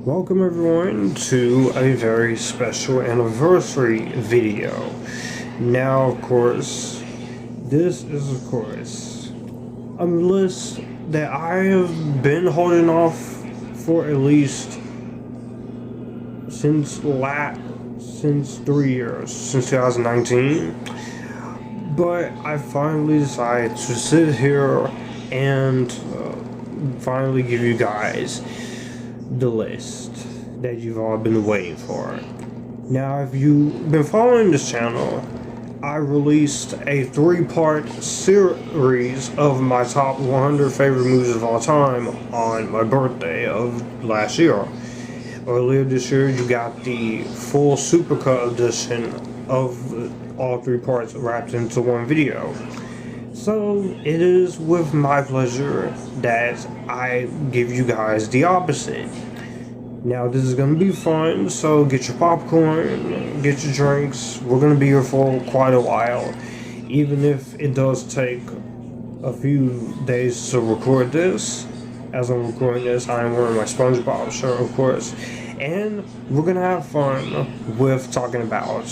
Welcome everyone to a very special anniversary video. Now, of course, this is a list that I have been holding off for at least since 3 years, since 2019. But I finally decided to sit here and finally give you guys the list that you've all been waiting for. Now, if you've been following this channel, I released a 3-part series of my top 100 favorite movies of all time on my birthday of last year. Earlier this year, you got the full Supercut edition of all 3 parts wrapped into one video. So it is with my pleasure that I give you guys the opposite. Now, this is going to be fun, so get your popcorn, get your drinks. We're going to be here for quite a while, even if it does take a few days to record this. As I'm recording this, I am wearing my SpongeBob shirt, of course, and we're going to have fun with talking about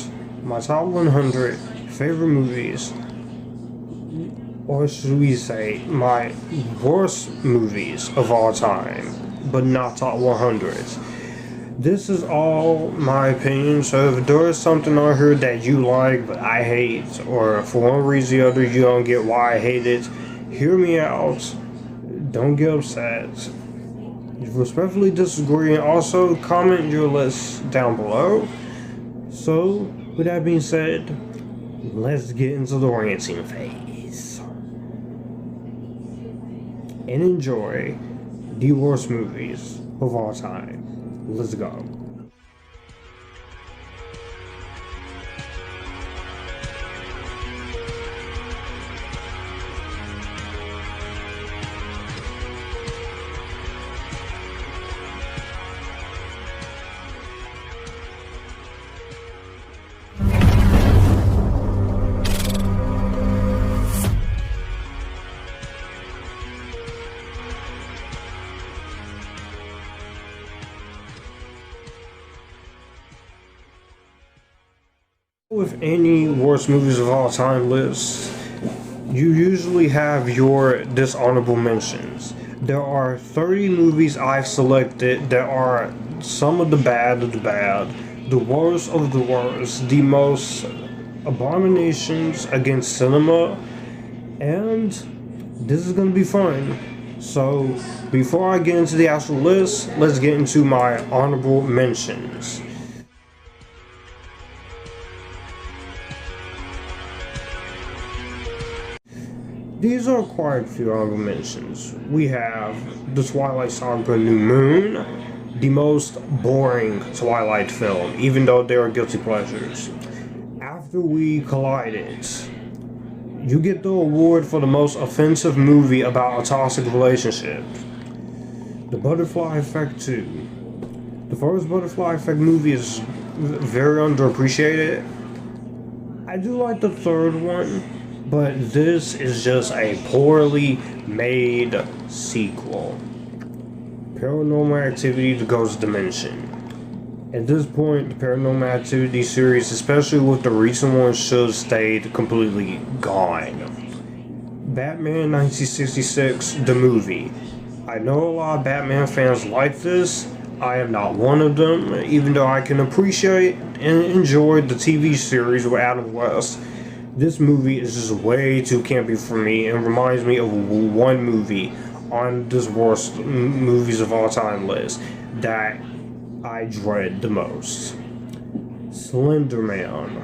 my top 100 favorite movies, or should we say my worst movies of all time, but not top 100. This is all my opinion, so if there is something on here that you like but I hate, or for one reason or other you don't get why I hate it, hear me out. Don't get upset. Respectfully disagree, and also comment your list down below. So, with that being said, let's get into the ranting phase and enjoy the worst movies of all time. Let's go. With any worst movies of all time list, you usually have your dishonorable mentions. There are 30 movies I've selected that are some of the bad of the bad, the worst of the worst, the most abominations against cinema, and this is going to be fun. So, before I get into the actual list, let's get into my honorable mentions. These are quite a few honorable mentions. We have the Twilight Saga New Moon, the most boring Twilight film, even though they are guilty pleasures. After We Collided, you get the award for the most offensive movie about a toxic relationship. The Butterfly Effect 2. The first Butterfly Effect movie is very underappreciated. I do like the third one, but this is just a poorly made sequel. Paranormal Activity: The Ghost Dimension. At this point, the Paranormal Activity series, especially with the recent ones, should have stayed completely gone. Batman 1966, the movie. I know a lot of Batman fans like this. I am not one of them, even though I can appreciate and enjoy the TV series with Adam West. This movie is just way too campy for me and reminds me of one movie on this worst movies of all time list that I dread the most. Slender Man.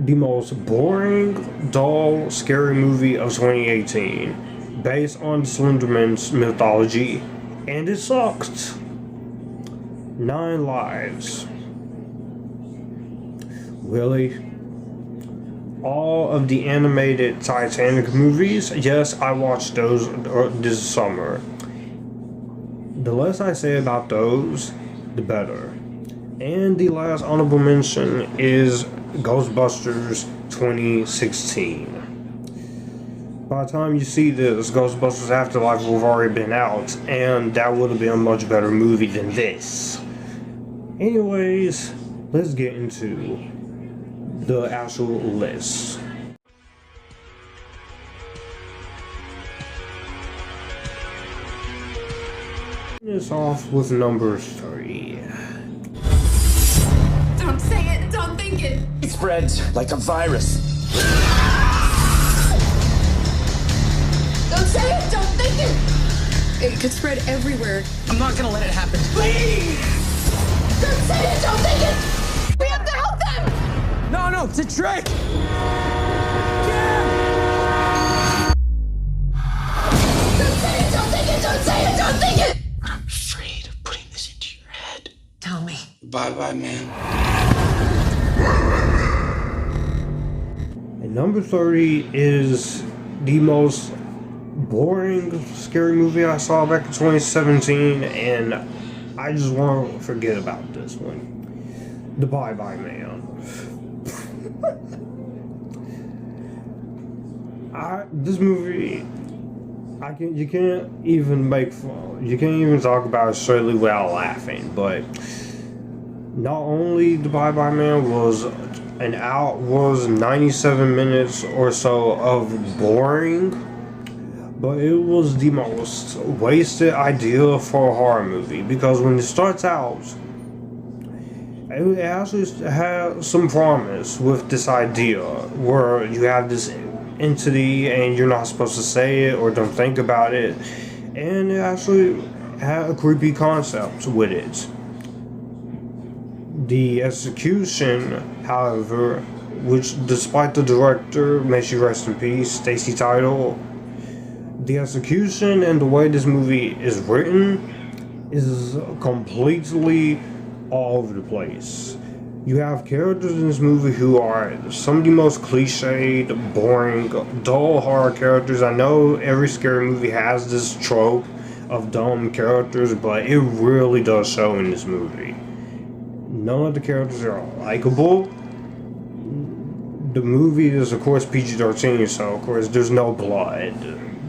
The most boring, dull, scary movie of 2018, based on Slender Man's mythology, and it sucked. 9 Lives. Really? All of the animated Titanic movies, yes, I watched those this summer. The less I say about those, the better. And the last honorable mention is Ghostbusters 2016. by the time you see this, Ghostbusters Afterlife will have already been out, and that would have been a much better movie than this. Anyways, let's get into the actual list. This off with number 3. Don't say it, don't think it. It spreads like a virus. Don't say it, don't think it. It could spread everywhere. I'm not gonna let it happen. Please! Don't say it, don't think it. We have to help them. No, it's a trick. Don't say it, don't think it, don't say it, don't think it. I'm afraid of putting this into your head. Tell me. Bye, man. And number 30 is the most boring scary movie I saw back in 2017, and I just want to forget about this one. The Bye Bye Man. This movie, you can't even make fun. You can't even talk about it straightly without laughing. But not only The Bye Bye Man was 97 minutes or so of boring, but it was the most wasted idea for a horror movie, because when it starts out, it actually had some promise with this idea where you have this entity and you're not supposed to say it or don't think about it, and it actually had a creepy concept with it. The execution, however, which despite the director, may she rest in peace, Stacy Tidal, the execution and the way this movie is written is completely all over the place. You have characters in this movie who are some of the most cliched, boring, dull horror characters. I know every scary movie has this trope of dumb characters, but it really does show in this movie. None of the characters are likable. The movie is, of course, PG-13, so of course there's no blood.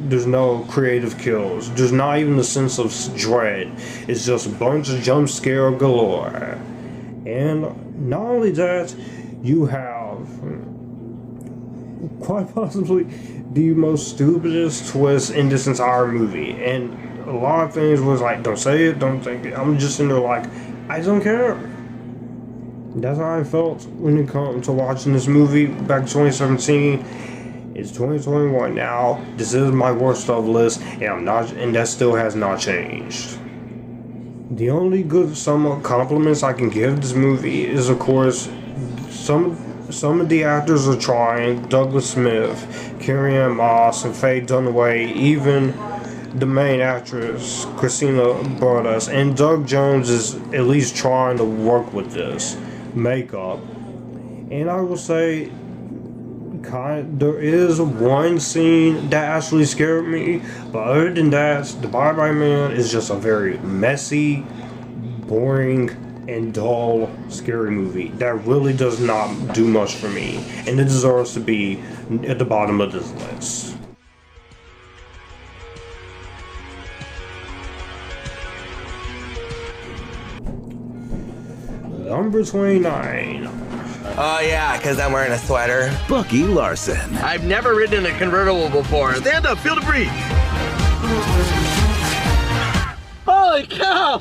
There's no creative kills. There's not even a sense of dread. It's just a bunch of jump scare galore. And not only that, you have quite possibly the most stupidest twist in this entire movie. And a lot of things was like, don't say it, don't think it. I'm just in there like, I don't care. That's how I felt when it comes to watching this movie back in 2017. It's 2021 now. This is my worst of list, and that still has not changed. The only good somewhat compliments I can give this movie is, of course, some of the actors are trying. Douglas Smith, Carrie-Anne Moss, and Faye Dunaway, even the main actress, Christina Burtis, and Doug Jones is at least trying to work with this makeup. And I will say, there is one scene that actually scared me, but other than that, The Bye Bye Man is just a very messy, boring, and dull scary movie that really does not do much for me, and it deserves to be at the bottom of this list. Number 29. Oh yeah, because I'm wearing a sweater. Bucky Larson. I've never ridden in a convertible before. Stand up, feel the breeze. Holy cow!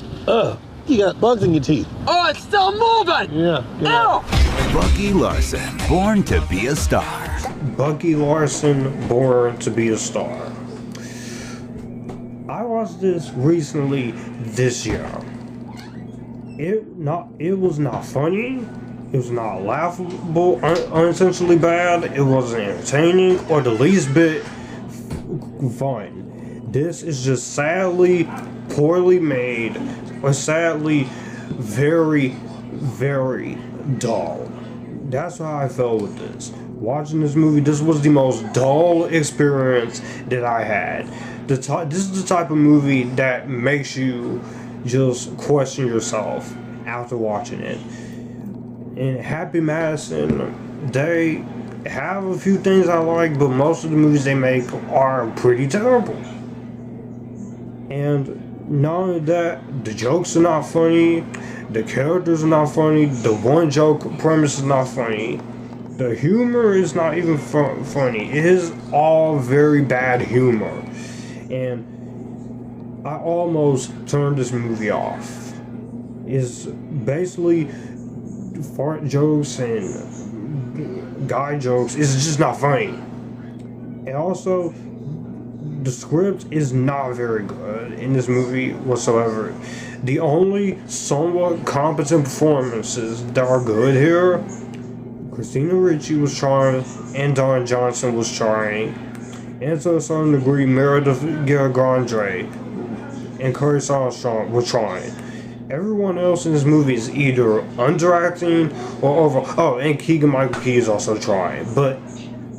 You got bugs in your teeth. Oh, it's still moving! Yeah. Ow! Bucky Larson, born to be a star. Bucky Larson, born to be a star. I watched this recently this year. It was not funny. It was not laughable, unintentionally bad. It wasn't entertaining or the least bit fun. This is just sadly poorly made, or sadly very, very dull. That's how I felt with this. Watching this movie, this was the most dull experience that I had. This is the type of movie that makes you just question yourself after watching it. And Happy Madison, they have a few things I like, but most of the movies they make are pretty terrible. And not only that, the jokes are not funny, the characters are not funny, the one joke premise is not funny, the humor is not even funny. It is all very bad humor. And I almost turned this movie off. It's basically fart jokes and guy jokes. It's just not funny. And also, the script is not very good in this movie whatsoever. The only somewhat competent performances that are good here, Christina Ricci was trying, and Don Johnson was trying, and to a certain degree, Meredith Garagandre and Curtis Armstrong were trying. Everyone else in this movie is either underacting or over. Oh, and Keegan-Michael Key is also trying, but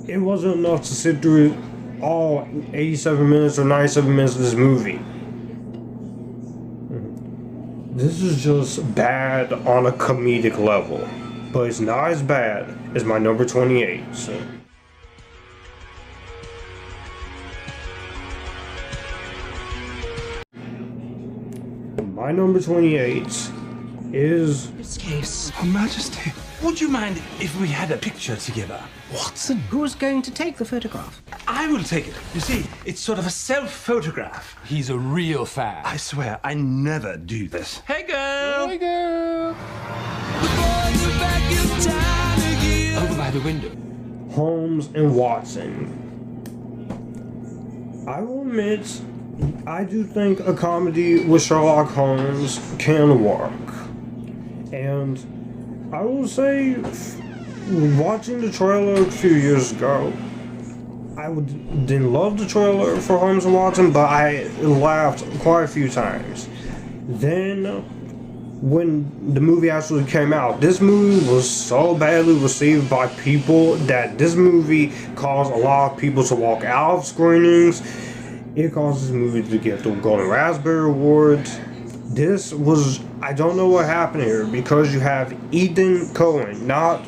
it wasn't enough to sit through all 87 minutes or 97 minutes of this movie. This is just bad on a comedic level, but it's not as bad as my number 28. So. My number 28 is... This case, Her Majesty, would you mind if we had a picture together? Watson? Who's going to take the photograph? I will take it. You see, it's sort of a self-photograph. He's a real fan. I swear, I never do this. Hey, girl! Hey, girl! Over by the window. Holmes and Watson. I will admit, I do think a comedy with Sherlock Holmes can work. And I will say, watching the trailer a few years ago, I didn't love the trailer for Holmes and Watson, but I laughed quite a few times. Then, when the movie actually came out, this movie was so badly received by people that this movie caused a lot of people to walk out of screenings. It caused this movie to get the Golden Raspberry Award. This was, I don't know what happened here, because you have Ethan Coen, not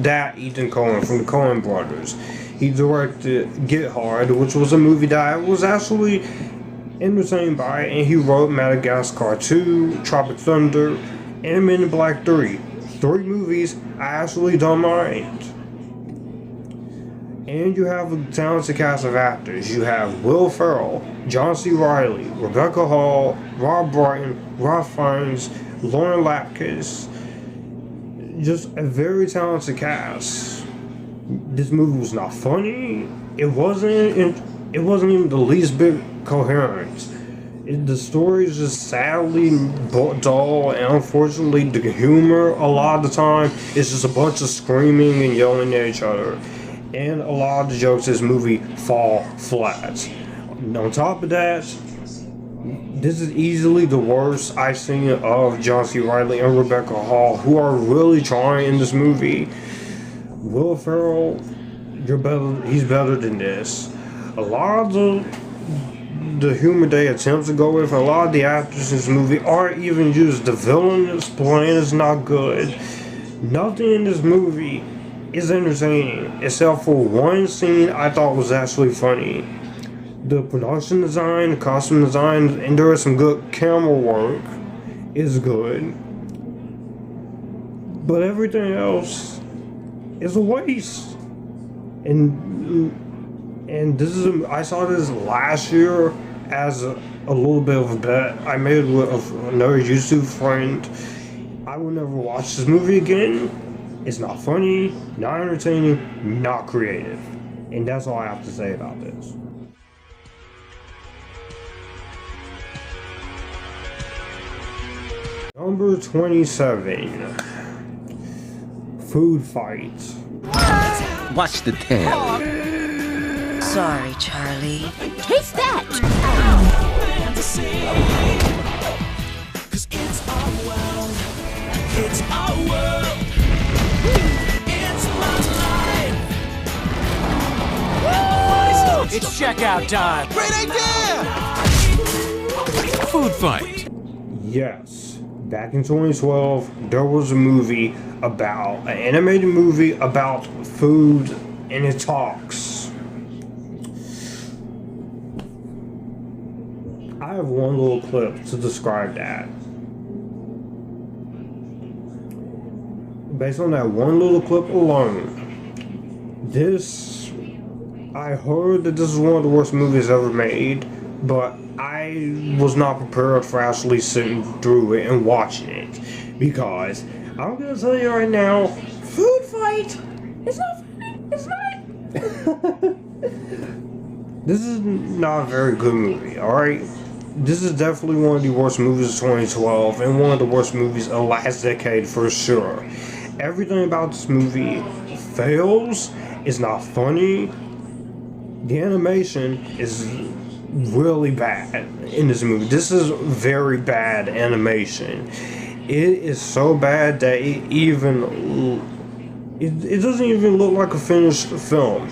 that Ethan Coen from the Coen brothers. He directed Get Hard, which was a movie that I was actually entertained by, and he wrote Madagascar 2, Tropic Thunder, and Men in Black 3. 3 movies I actually don't mind. And you have a talented cast of actors. You have Will Ferrell, John C. Reilly, Rebecca Hall, Rob Brydon, Ralph Fiennes, Lauren Lapkus. Just a very talented cast. This movie was not funny. It wasn't even the least bit coherent. The story is just sadly dull, and unfortunately the humor a lot of the time is just a bunch of screaming and yelling at each other. And a lot of the jokes in this movie fall flat. On top of that, this is easily the worst I've seen of John C. Reilly and Rebecca Hall, who are really trying in this movie. Will Ferrell, he's better than this. A lot of the humor they attempt to go with, a lot of the actors in this movie aren't even used. The villain's plan is not good. Nothing in this movie is entertaining, except for one scene I thought was actually funny. The production design, the costume design, and there is some good camera work is good. But everything else is a waste. And this is I saw this last year as a little bit of a bet I made with another YouTube friend. I will never watch this movie again. It's not funny, not entertaining, not creative. And that's all I have to say about this. Number 27. Foodfight. Watch the tail. Sorry, Charlie. Taste that! It's our world. It's my life. It's checkout time. Great idea! Foodfight. Yes, back in 2012, there was a movie an animated movie about food and it talks. I have one little clip to describe that. Based on that one little clip alone, I heard that this is one of the worst movies ever made, but I was not prepared for actually sitting through it and watching it, because I'm gonna tell you right now, Foodfight is not funny. It's not. This is not a very good movie, alright? This is definitely one of the worst movies of 2012 and one of the worst movies of last decade for sure. Everything about this movie fails. It's not funny. The animation is really bad in this movie. This is very bad animation. It is so bad that it doesn't even look like a finished film.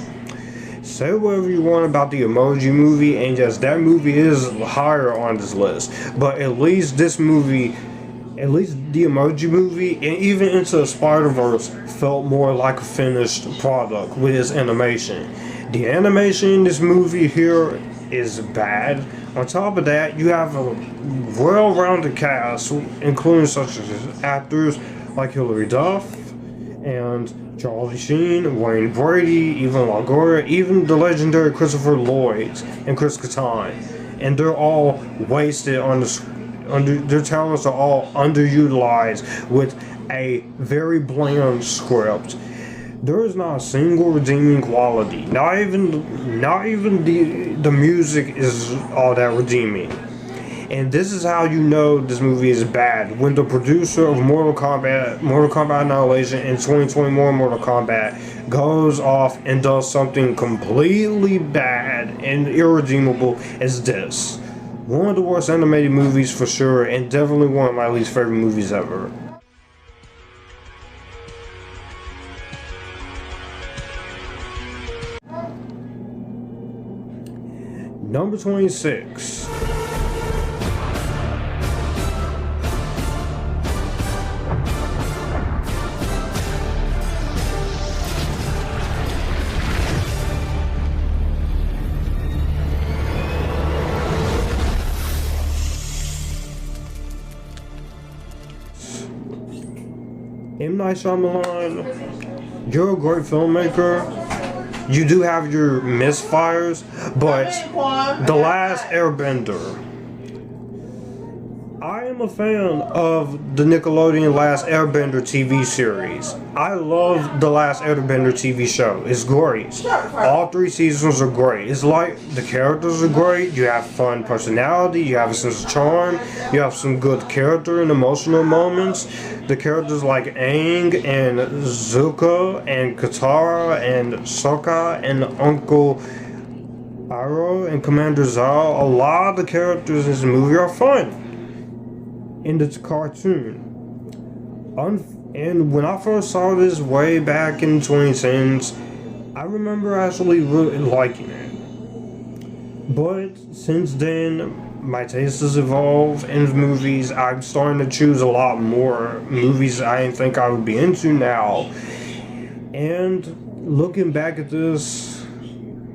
Say whatever you want about the Emoji Movie, and yes, that movie is higher on this list, but at least this movie, at least the Emoji Movie, and even Into the Spider-Verse felt more like a finished product with its animation. The animation in this movie here is bad. On top of that, you have a well-rounded cast, including such as actors like Hilary Duff and Charlie Sheen, Wayne Brady, Evan Longoria, even the legendary Christopher Lloyd and Chris Kattan, and they're all wasted on their talents are all underutilized with a very bland script. There is not a single redeeming quality. Not even the music is all that redeeming. And this is how you know this movie is bad. When the producer of Mortal Kombat Annihilation and 2021 Mortal Kombat goes off and does something completely bad and irredeemable as this. One of the worst animated movies for sure, and definitely one of my least favorite movies ever. Number 26. M. Night Shyamalan, you're a great filmmaker. You do have your misfires, but The Last Airbender. I am a fan of the Nickelodeon Last Airbender TV series. I love the Last Airbender TV show. It's great. All 3 seasons are great. It's like the characters are great. You have fun personality. You have a sense of charm. You have some good character and emotional moments. The characters like Aang and Zuko and Katara and Sokka and Uncle Iroh and Commander Zhao. A lot of the characters in this movie are fun. In the cartoon. And when I first saw this way back in 2010s, I remember actually really liking it. But since then, my taste has evolved in movies. I'm starting to choose a lot more movies I didn't think I would be into now. And looking back at this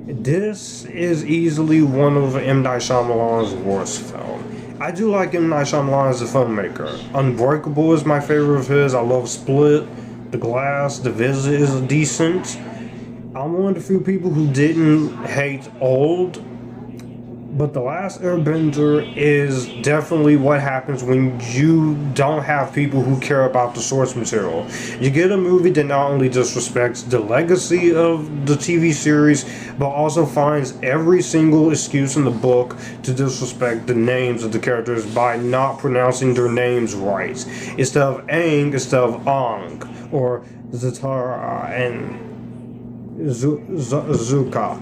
is easily one of M. Night Shyamalan's worst films. I do like M. Night Shyamalan as a filmmaker. Unbreakable is my favorite of his. I love Split, The Glass, The Visit is decent. I'm one of the few people who didn't hate Old. But The Last Airbender is definitely what happens when you don't have people who care about the source material. You get a movie that not only disrespects the legacy of the TV series, but also finds every single excuse in the book to disrespect the names of the characters by not pronouncing their names right. Instead of Aang, instead of Aang, or Zatara and Zuka.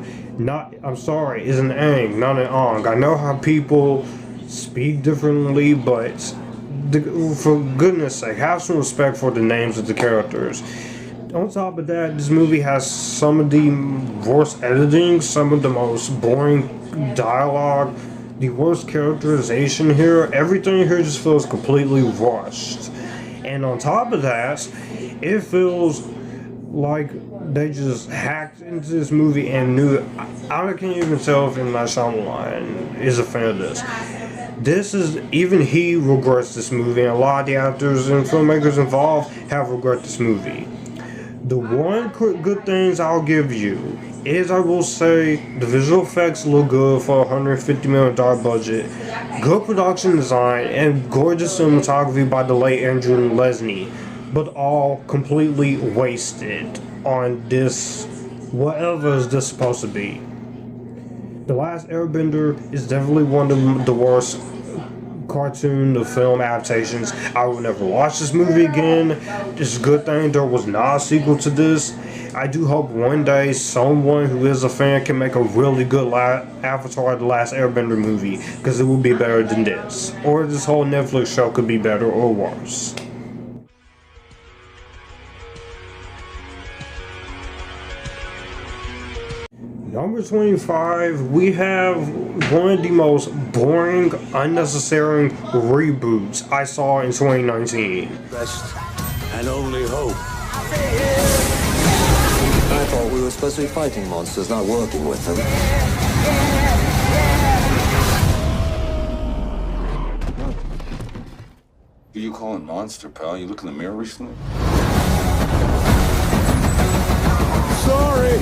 I'm sorry, it's an Aang, not an Aang. I know how people speak differently, but for goodness sake, have some respect for the names of the characters. On top of that, this movie has some of the worst editing, some of the most boring dialogue, the worst characterization here. Everything here just feels completely rushed. And on top of that, it feels like they just hacked into this movie and knew it. I can't even tell if M. Night Shyamalan is a fan of this. This is, even he regrets this movie, and a lot of the actors and filmmakers involved have regret this movie. The one good things I'll give you is, I will say, the visual effects look good for a $150 million budget, good production design, and gorgeous cinematography by the late Andrew Lesnie, but all completely wasted on this, whatever is this supposed to be. The Last Airbender is definitely one of the worst cartoon to film adaptations. I will never watch this movie again. It's a good thing there was not a sequel to this. I do hope one day someone who is a fan can make a really good Avatar The Last Airbender movie, because it will be better than this. Or this whole Netflix show could be better or worse. Number 25, we have one of the most boring, unnecessary reboots I saw in 2019. Best and only hope. I thought we were supposed to be fighting monsters, not working with them. Who you calling monster, pal? You look in the mirror recently? Sorry!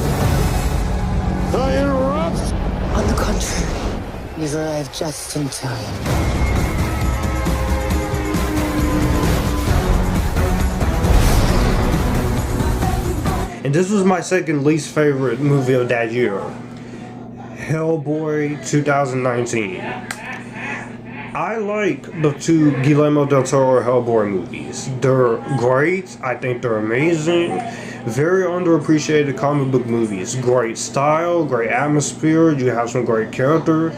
I interrupt! On the contrary, you've arrived just in time. And this was my second least favorite movie of that year. Hellboy 2019. I like the two Guillermo del Toro Hellboy movies. They're great. I think they're amazing. Very underappreciated comic book movies. Great style, great atmosphere. You have some great character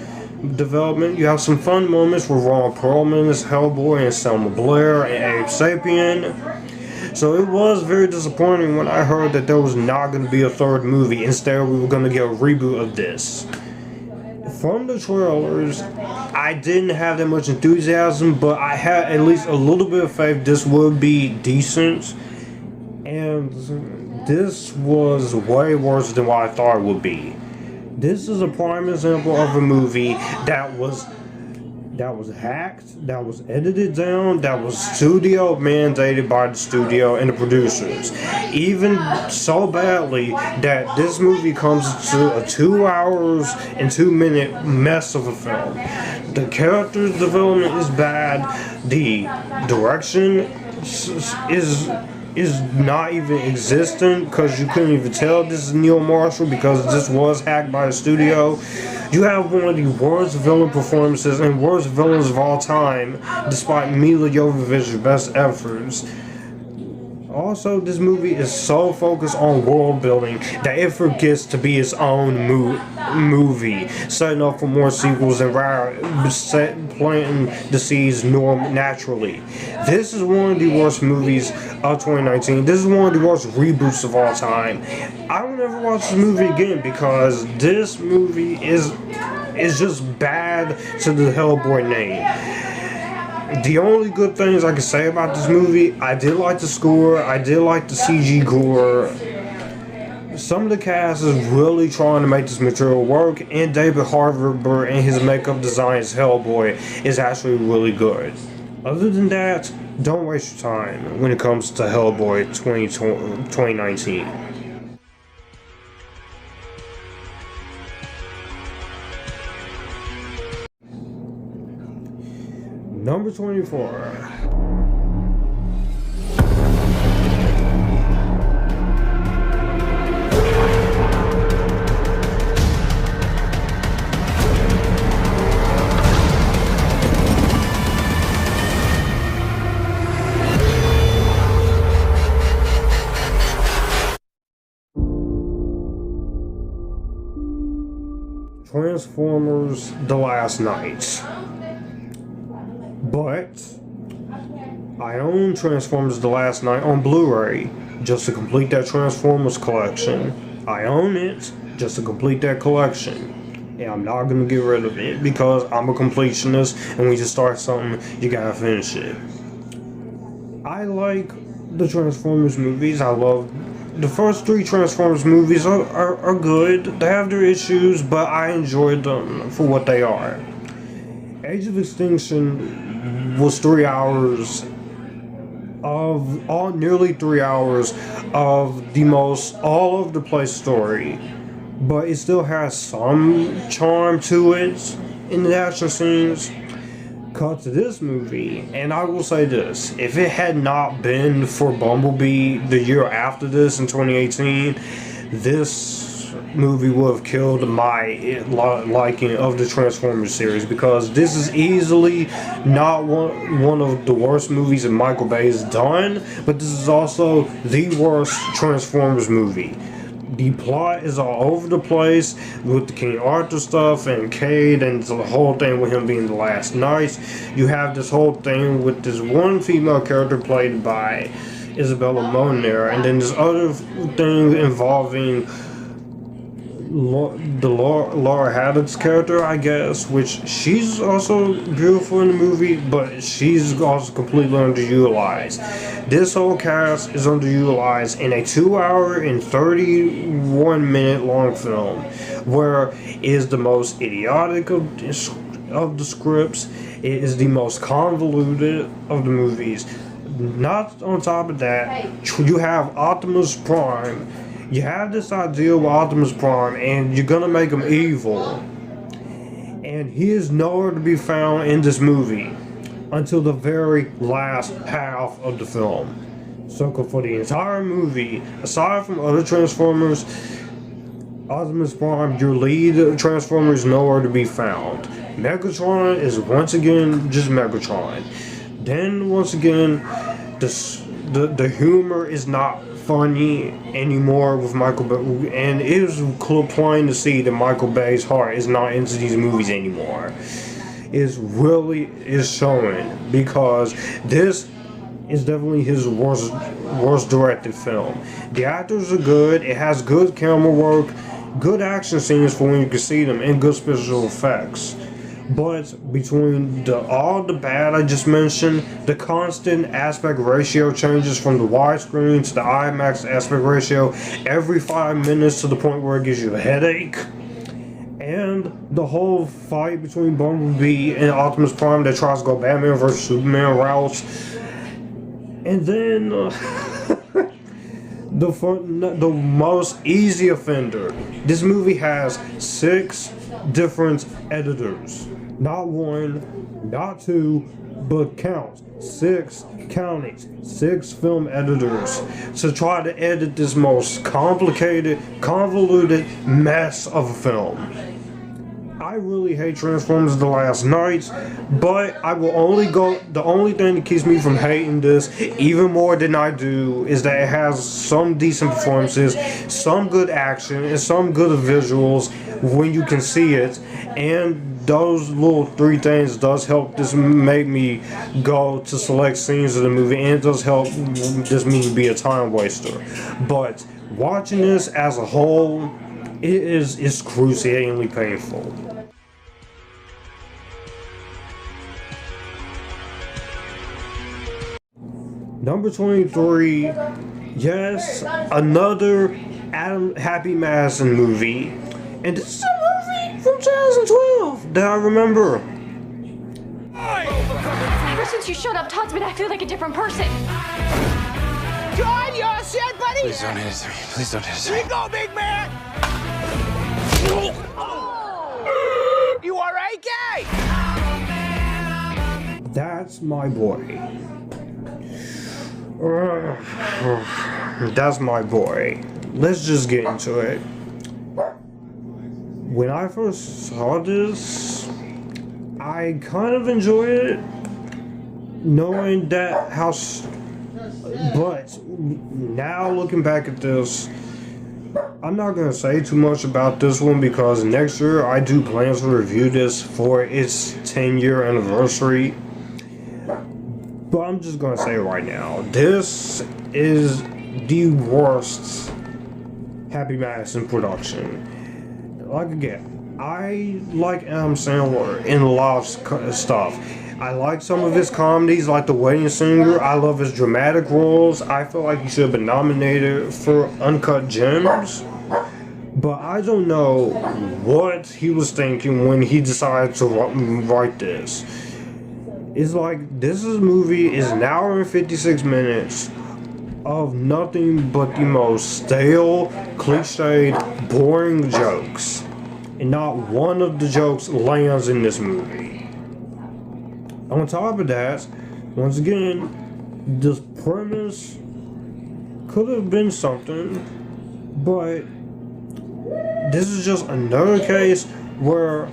development. You have some fun moments with Ron Perlman as Hellboy and Selma Blair and Abe Sapien. So it was very disappointing when I heard that there was not going to be a third movie. Instead, we were going to get a reboot of this. From the trailers, I didn't have that much enthusiasm, but I had at least a little bit of faith this would be decent. And this was way worse than what I thought it would be. This is a prime example of a movie that was hacked, that was edited down, that was studio mandated by the studio and the producers. Even so badly that this movie comes to a 2 hours and 2 minute mess of a film. The character development is bad, the direction is not even existent, because you couldn't even tell this is Neil Marshall because this was hacked by the studio. You have one of the worst villain performances and worst villains of all time, despite Mila Jovovich's best efforts. Also, this movie is so focused on world building that it forgets to be its own movie, setting up for more sequels and planting the seeds naturally. This is one of the worst movies of 2019. This is one of the worst reboots of all time. I will never watch this movie again because this movie is just bad to the Hellboy name. The only good things I can say about this movie, I did like the score, I did like the CG gore. Some of the cast is really trying to make this material work, and David Harbour and his makeup design as Hellboy is actually really good. Other than that, don't waste your time when it comes to Hellboy 2019. Number 24. Transformers: The Last Knight. But I own Transformers: The Last Knight on Blu-ray just to complete that Transformers collection. I own it just to complete that collection. And I'm not going to get rid of it because I'm a completionist, and when you start something, you gotta finish it. I like the Transformers movies. I love the first three Transformers movies are good. They have their issues, but I enjoyed them for what they are. Age of Extinction was 3 hours of nearly 3 hours of the most all over the place story, but it still has some charm to it in the action scenes. Cut to this movie, and I will say this: if it had not been for Bumblebee the year after this in 2018, this movie would have killed my liking of the Transformers series, because this is easily not one of the worst movies that Michael Bay has done, but this is also the worst Transformers movie. The plot is all over the place with the King Arthur stuff and Cade and the whole thing with him being the last knight. You have this whole thing with this one female character played by Isabella Moner, and then this other thing involving Laura Haddock's character, I guess, which she's also beautiful in the movie, but she's also completely underutilized. This whole cast is underutilized in a 2 hour and 31 minute long film, where it is the most idiotic of the scripts, it is the most convoluted of the movies. Not on top of that, you have Optimus Prime. You have this idea with Optimus Prime, and you're gonna make him evil, and he is nowhere to be found in this movie until the very last half of the film. So for the entire movie, aside from other Transformers, Optimus Prime, your lead Transformer, is nowhere to be found. Megatron is once again just Megatron. Then once again, the humor is not funny anymore with Michael Bay, and it is plain to see that Michael Bay's heart is not into these movies anymore. It really is showing, because this is definitely his worst directed film. The actors are good, it has good camera work, good action scenes for when you can see them, and good special effects. But between all the bad I just mentioned, the constant aspect ratio changes from the widescreen to the IMAX aspect ratio every 5 minutes to the point where it gives you a headache, and the whole fight between Bumblebee and Optimus Prime that tries to go Batman vs Superman routes, and then the most easy offender. This movie has 6 different editors. Not 1, not 2, but count 6, counting 6 film editors to try to edit this most complicated, convoluted mess of a film. I really hate Transformers The Last Knight, but I will only go. The only thing that keeps me from hating this even more than I do is that it has some decent performances, some good action, and some good visuals when you can see it, and those little 3 things does help this make me go to select scenes of the movie, and it does help this movie be a time waster. But watching this as a whole, it's excruciatingly painful. Number 23, yes, another Happy Madison movie, and this is a movie from 2012 that I remember. Ever since you showed up, Todsman, I feel like a different person. God, you all set, buddy? Please don't hit us. Please don't hit us. Here you go, big man. You all right, guy? That's my boy. That's my boy. Let's just get into it. When I first saw this, I kind of enjoyed it, knowing that how. But now looking back at this, I'm not gonna say too much about this one, because next year I do plan to review this for its 10-year anniversary. But I'm just gonna say right now, this is the worst Happy Madison production. Like, again, I like Adam Sandler in a lot of stuff. I like some of his comedies, like The Wedding Singer. I love his dramatic roles. I feel like he should have been nominated for Uncut Gems. But I don't know what he was thinking when he decided to write this. It's like, this movie is an hour and 56 minutes of nothing but the most stale, cliched, boring jokes. And not one of the jokes lands in this movie. On top of that, once again, this premise could have been something, but this is just another case where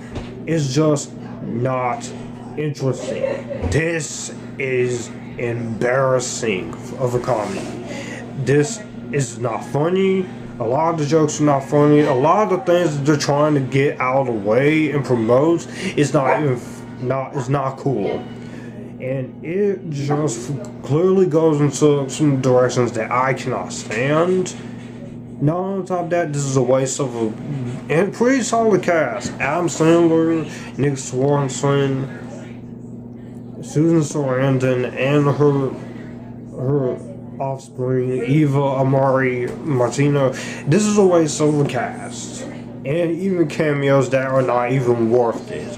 it's just not interesting. This is embarrassing of a comedy. This is not funny. A lot of the jokes are not funny. A lot of the things that they're trying to get out of the way and promote is not cool. And it just clearly goes into some directions that I cannot stand. Not on top of that, this is a waste of a pretty solid cast. Adam Sandler, Nick Swanson, Susan Sarandon, and her offspring, Eva Amari Martino. This is a waste of a cast. And even cameos that are not even worth it.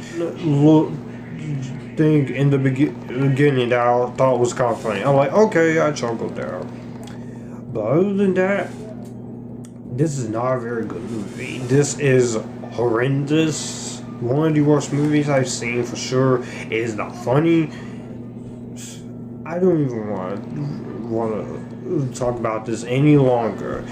Thing in the beginning that I thought was kind of funny. I'm like, okay, I chuckled there. But other than that, this is not a very good movie. This is horrendous. One of the worst movies I've seen for sure. It is not funny. I don't even want to talk about this any longer.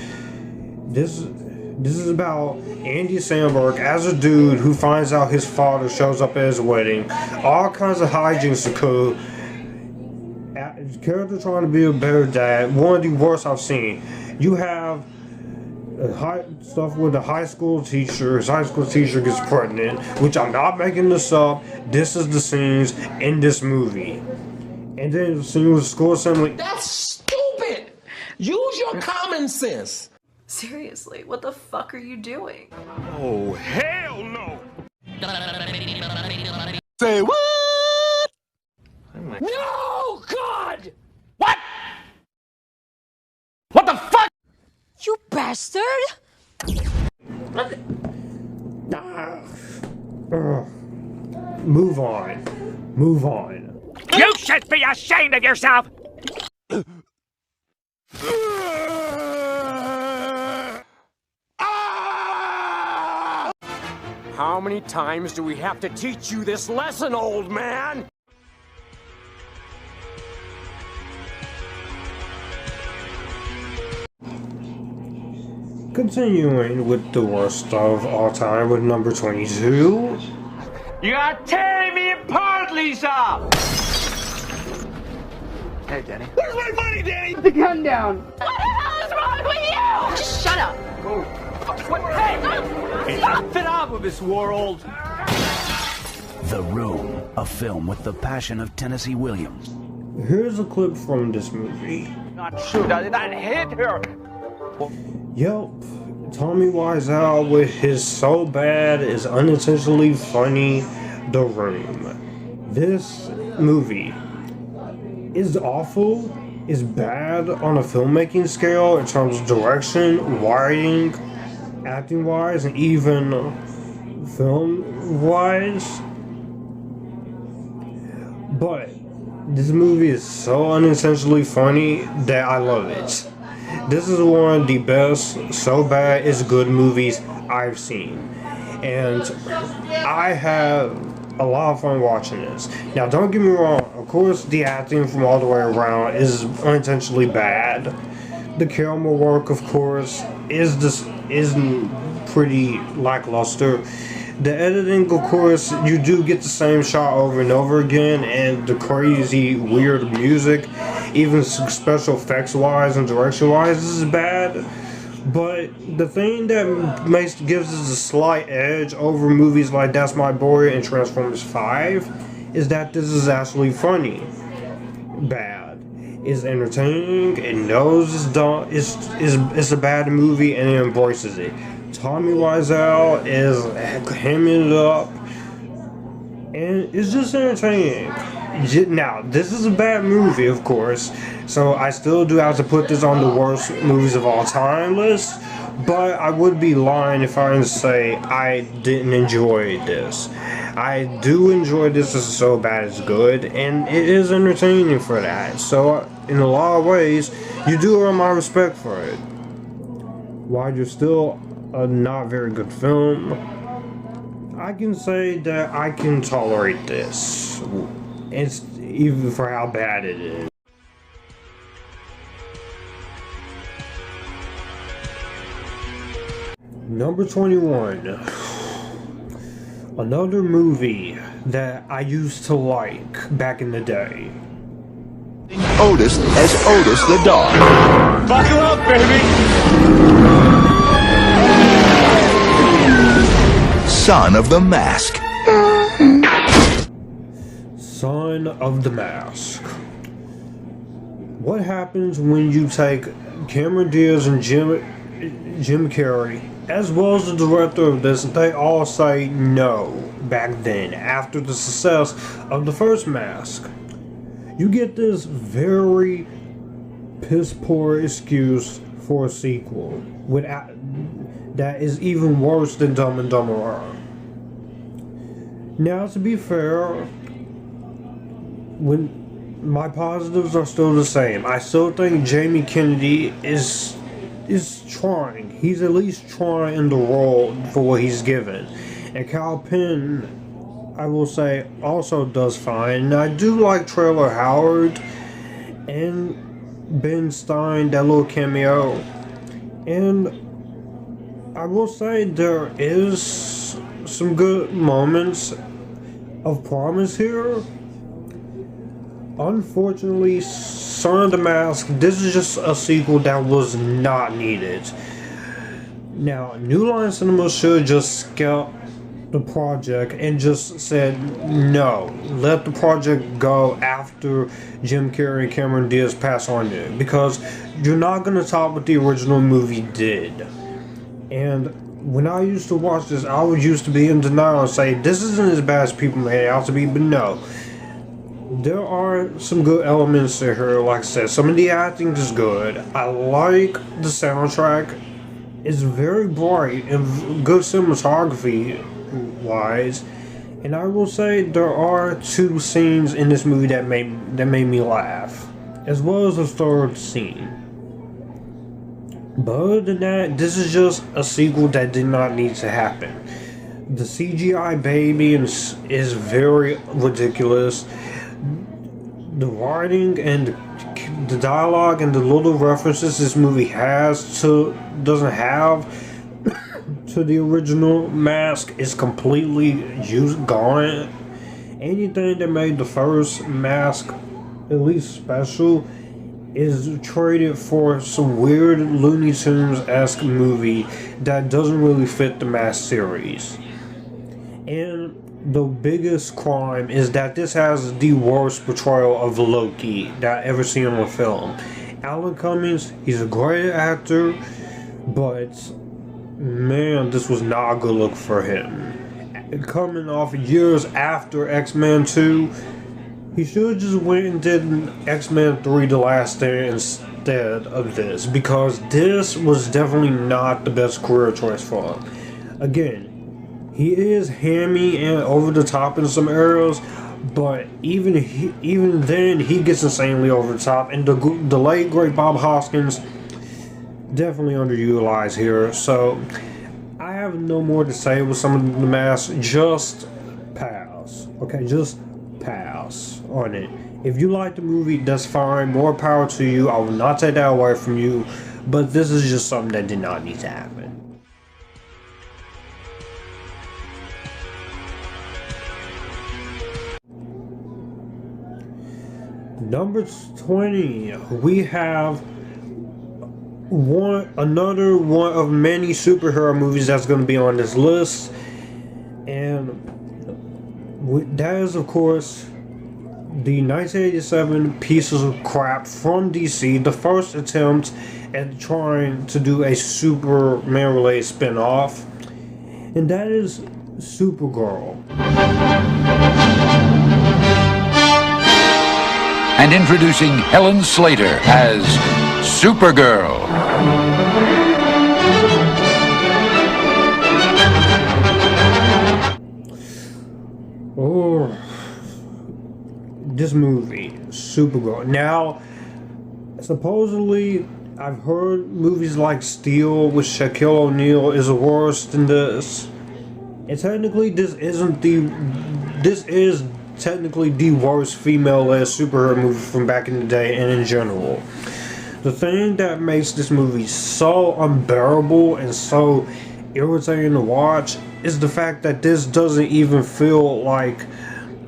This is about Andy Samberg as a dude who finds out his father shows up at his wedding. All kinds of hijinks occur. His character trying to be a better dad. One of the worst I've seen. You have stuff with a high school teacher. His high school teacher gets pregnant, which I'm not making this up. This is the scenes in this movie. And then the scene with the school assembly. That's stupid! Use your common sense! Seriously, what the fuck are you doing? Oh, hell no! Say what? No, God! What? What the fuck? You bastard! Move on. Move on. You should be ashamed of yourself! How many times do we have to teach you this lesson, old man? Continuing with the worst of all time with number 22. You are tearing me apart, Lisa! Hey, Danny. Where's my money, Danny? Put the gun down. What the hell is wrong with you? Just shut up. Hey! Get out of this world! The Room, a film with the passion of Tennessee Williams. Here's a clip from this movie. Not shoot, I did not hit her! Yep, Tommy Wiseau with his so bad is unintentionally funny, The Room. This movie is awful, is bad on a filmmaking scale in terms of direction, writing, acting wise, and even film wise. But this movie is so unintentionally funny that I love it. This is one of the best so bad is good movies I've seen, and I have a lot of fun watching this. Now don't get me wrong, of course the acting from all the way around is unintentionally bad. The camera work, of course, isn't pretty lackluster. The editing, of course, you do get the same shot over and over again, and the crazy, weird music, even special effects wise and direction wise, this is bad. But the thing that gives us a slight edge over movies like That's My Boy and Transformers 5 is that this is actually funny. Bad. It's entertaining, it knows it's dumb, it's a bad movie, and it embraces it. Tommy Wiseau is hamming it up, and it's just entertaining. Now, this is a bad movie, of course, so I still do have to put this on the worst movies of all time list, but I would be lying if I didn't say I didn't enjoy this. I do enjoy this. This is so bad it's good, and it is entertaining for that. So, in a lot of ways, you do earn my respect for it. While you're still a not very good film, I can say that I can tolerate this. It's even for how bad it is. Number 21. Another movie that I used to like back in the day. Otis as Otis the dog. Buckle up, baby! Son of the Mask. Son of the Mask. What happens when you take Cameron Diaz and Jim Carrey, as well as the director of this, they all say no back then, after the success of the first Mask? You get this very piss poor excuse for a sequel that is even worse than Dumb and Dumber. Now, to be fair, when my positives are still the same, I still think Jamie Kennedy is trying. He's at least trying the role for what he's given. And Kyle Penn, I will say, also does fine. And I do like Trailer Howard and Ben Stein, that little cameo. And I will say there is some good moments of promise here. Unfortunately, Son of the Mask, this is just a sequel that was not needed. Now, New Line Cinema should just scalp the project and just said no, let the project go after Jim Carrey and Cameron Diaz pass on it, because you're not going to top what the original movie did. And when I used to watch this, I would used to be in denial and say this isn't as bad as people made it out to be, but no. There are some good elements in here. Like I said, some of the acting is good. I like the soundtrack. It's very bright and good cinematography wise. And I will say there are two scenes in this movie that made me laugh, as well as the third scene. But other than that, this is just a sequel that did not need to happen. The CGI baby is very ridiculous. The writing and the dialogue and the little references this movie doesn't have to the original Mask is completely gone. Anything that made the first Mask at least special is traded for some weird Looney Tunes-esque movie that doesn't really fit the Mask series. And the biggest crime is that this has the worst portrayal of Loki that I've ever seen on a film. Alan Cummings, he's a great actor, but man, this was not a good look for him. Coming off years after X-Men 2, he should have just went and did X-Men 3 The Last Stand instead of this, because this was definitely not the best career choice for him. Again, he is hammy and over the top in some areas, but even then, he gets insanely over the top. And the late great Bob Hoskins definitely underutilized here. So I have no more to say with some of the Mask. Just pass. Okay, just pass on it. If you like the movie, that's fine. More power to you. I will not take that away from you. But this is just something that did not need to happen. Number 20, we have another one of many superhero movies that's going to be on this list, and that is, of course, the 1987 Pieces of Crap from DC, the first attempt at trying to do a Superman-related spin-off, and that is Supergirl. And introducing Helen Slater as Supergirl. Oh, this movie, Supergirl. Now, supposedly, I've heard movies like Steel with Shaquille O'Neal is worse than this. And technically, this is technically the worst female-led superhero movie from back in the day and in general. The thing that makes this movie so unbearable and so irritating to watch is the fact that this doesn't even feel like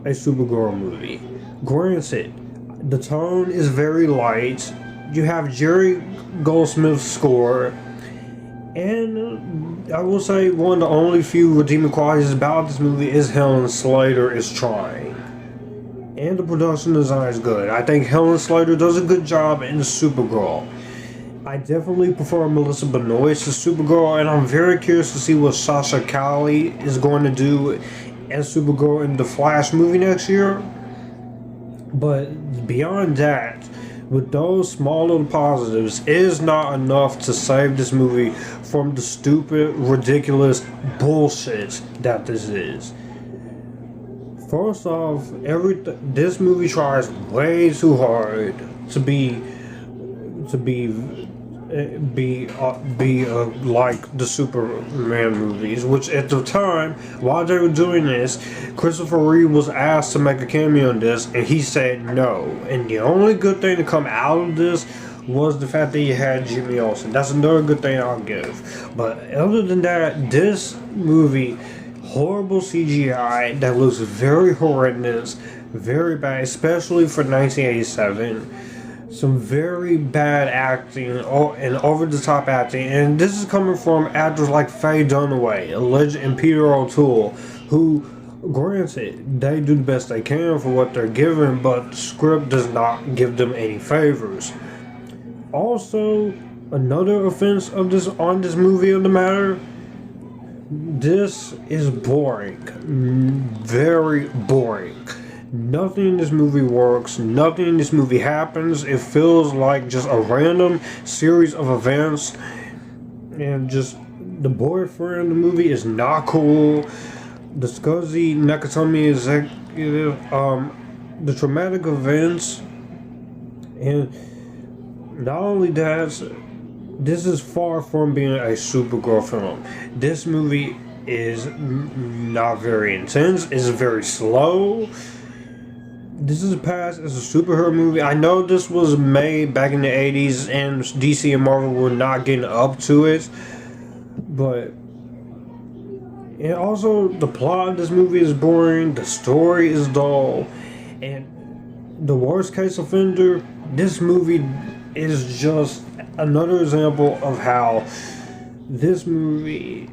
a Supergirl movie. Granted, the tone is very light. You have Jerry Goldsmith's score, and I will say one of the only few redeeming qualities about this movie is Helen Slater is trying. And the production design is good. I think Helen Slater does a good job in Supergirl. I definitely prefer Melissa Benoist to Supergirl, and I'm very curious to see what Sasha Calle is going to do as Supergirl in the Flash movie next year. But beyond that, with those small little positives, is not enough to save this movie from the stupid, ridiculous bullshit that this is. First off, this movie tries way too hard to be like the Superman movies, which at the time, while they were doing this, Christopher Reeve was asked to make a cameo in this, and he said no. And the only good thing to come out of this was the fact that you had Jimmy Olsen. That's another good thing I'll give. But other than that, this movie, horrible CGI that looks very horrendous, very bad, especially for 1987. Some very bad acting and over-the-top acting, and this is coming from actors like Faye Dunaway, and Peter O'Toole, who, granted, they do the best they can for what they're given, but the script does not give them any favors. Also, another offense of this movie of the matter, this is boring, very boring. Nothing in this movie works. Nothing in this movie happens. It feels like just a random series of events. And just the boyfriend in the movie is not cool. The scuzzy Nakatomi executive, the traumatic events. And not only that, this is far from being a Supergirl film. This movie is not very intense. It's very slow. This is past as a superhero movie. I know this was made back in the 80s and DC and Marvel were not getting up to it. But, and also the plot of this movie is boring. The story is dull. And the worst case offender, this movie is just another example of how this movie,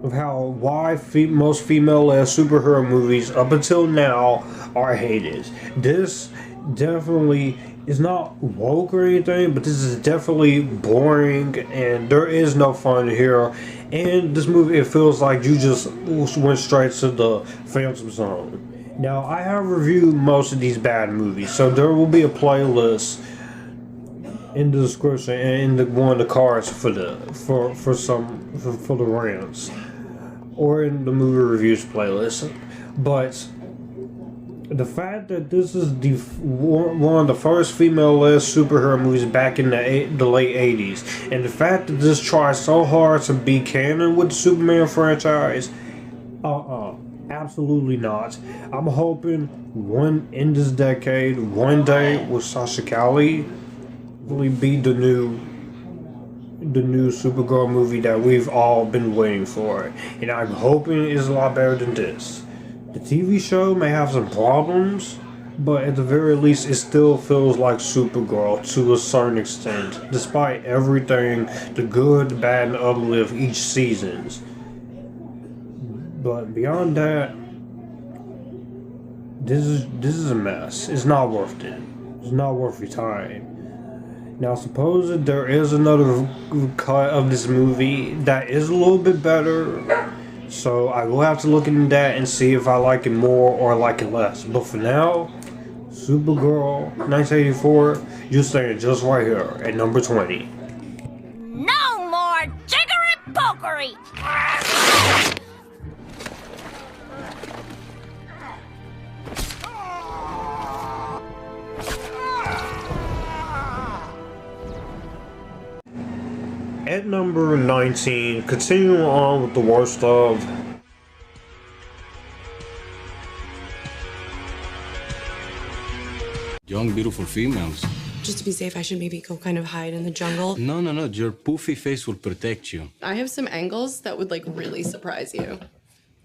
why most female-led superhero movies up until now are hated. This definitely is not woke or anything, but this is definitely boring, and there is no fun here. And this movie, it feels like you just went straight to the Phantom Zone. Now, I have reviewed most of these bad movies, so there will be a playlist in the description and in one of the cards for the rants, or in the movie reviews playlist. But the fact that this is one of the first female-led superhero movies back in the late 80s, and the fact that this tries so hard to be canon with the Superman franchise, absolutely not. I'm hoping in this decade, one day, with Sasha Calle really be the new Supergirl movie that we've all been waiting for, and I'm hoping it's a lot better than this. The TV show may have some problems, but at the very least it still feels like Supergirl to a certain extent, despite everything, the good, the bad, and ugly of each season. But beyond that, this is a mess. It's not worth it. It's not worth your time. Now, suppose that there is another cut of this movie that is a little bit better, so I will have to look into that and see if I like it more or like it less. But for now, Supergirl, 1984, you're staying just right here at number 20. No more jiggery pokery! At number 19, continuing on with the worst of young, beautiful females. Just to be safe, I should maybe go kind of hide in the jungle. No. Your poofy face will protect you. I have some angles that would, like, really surprise you.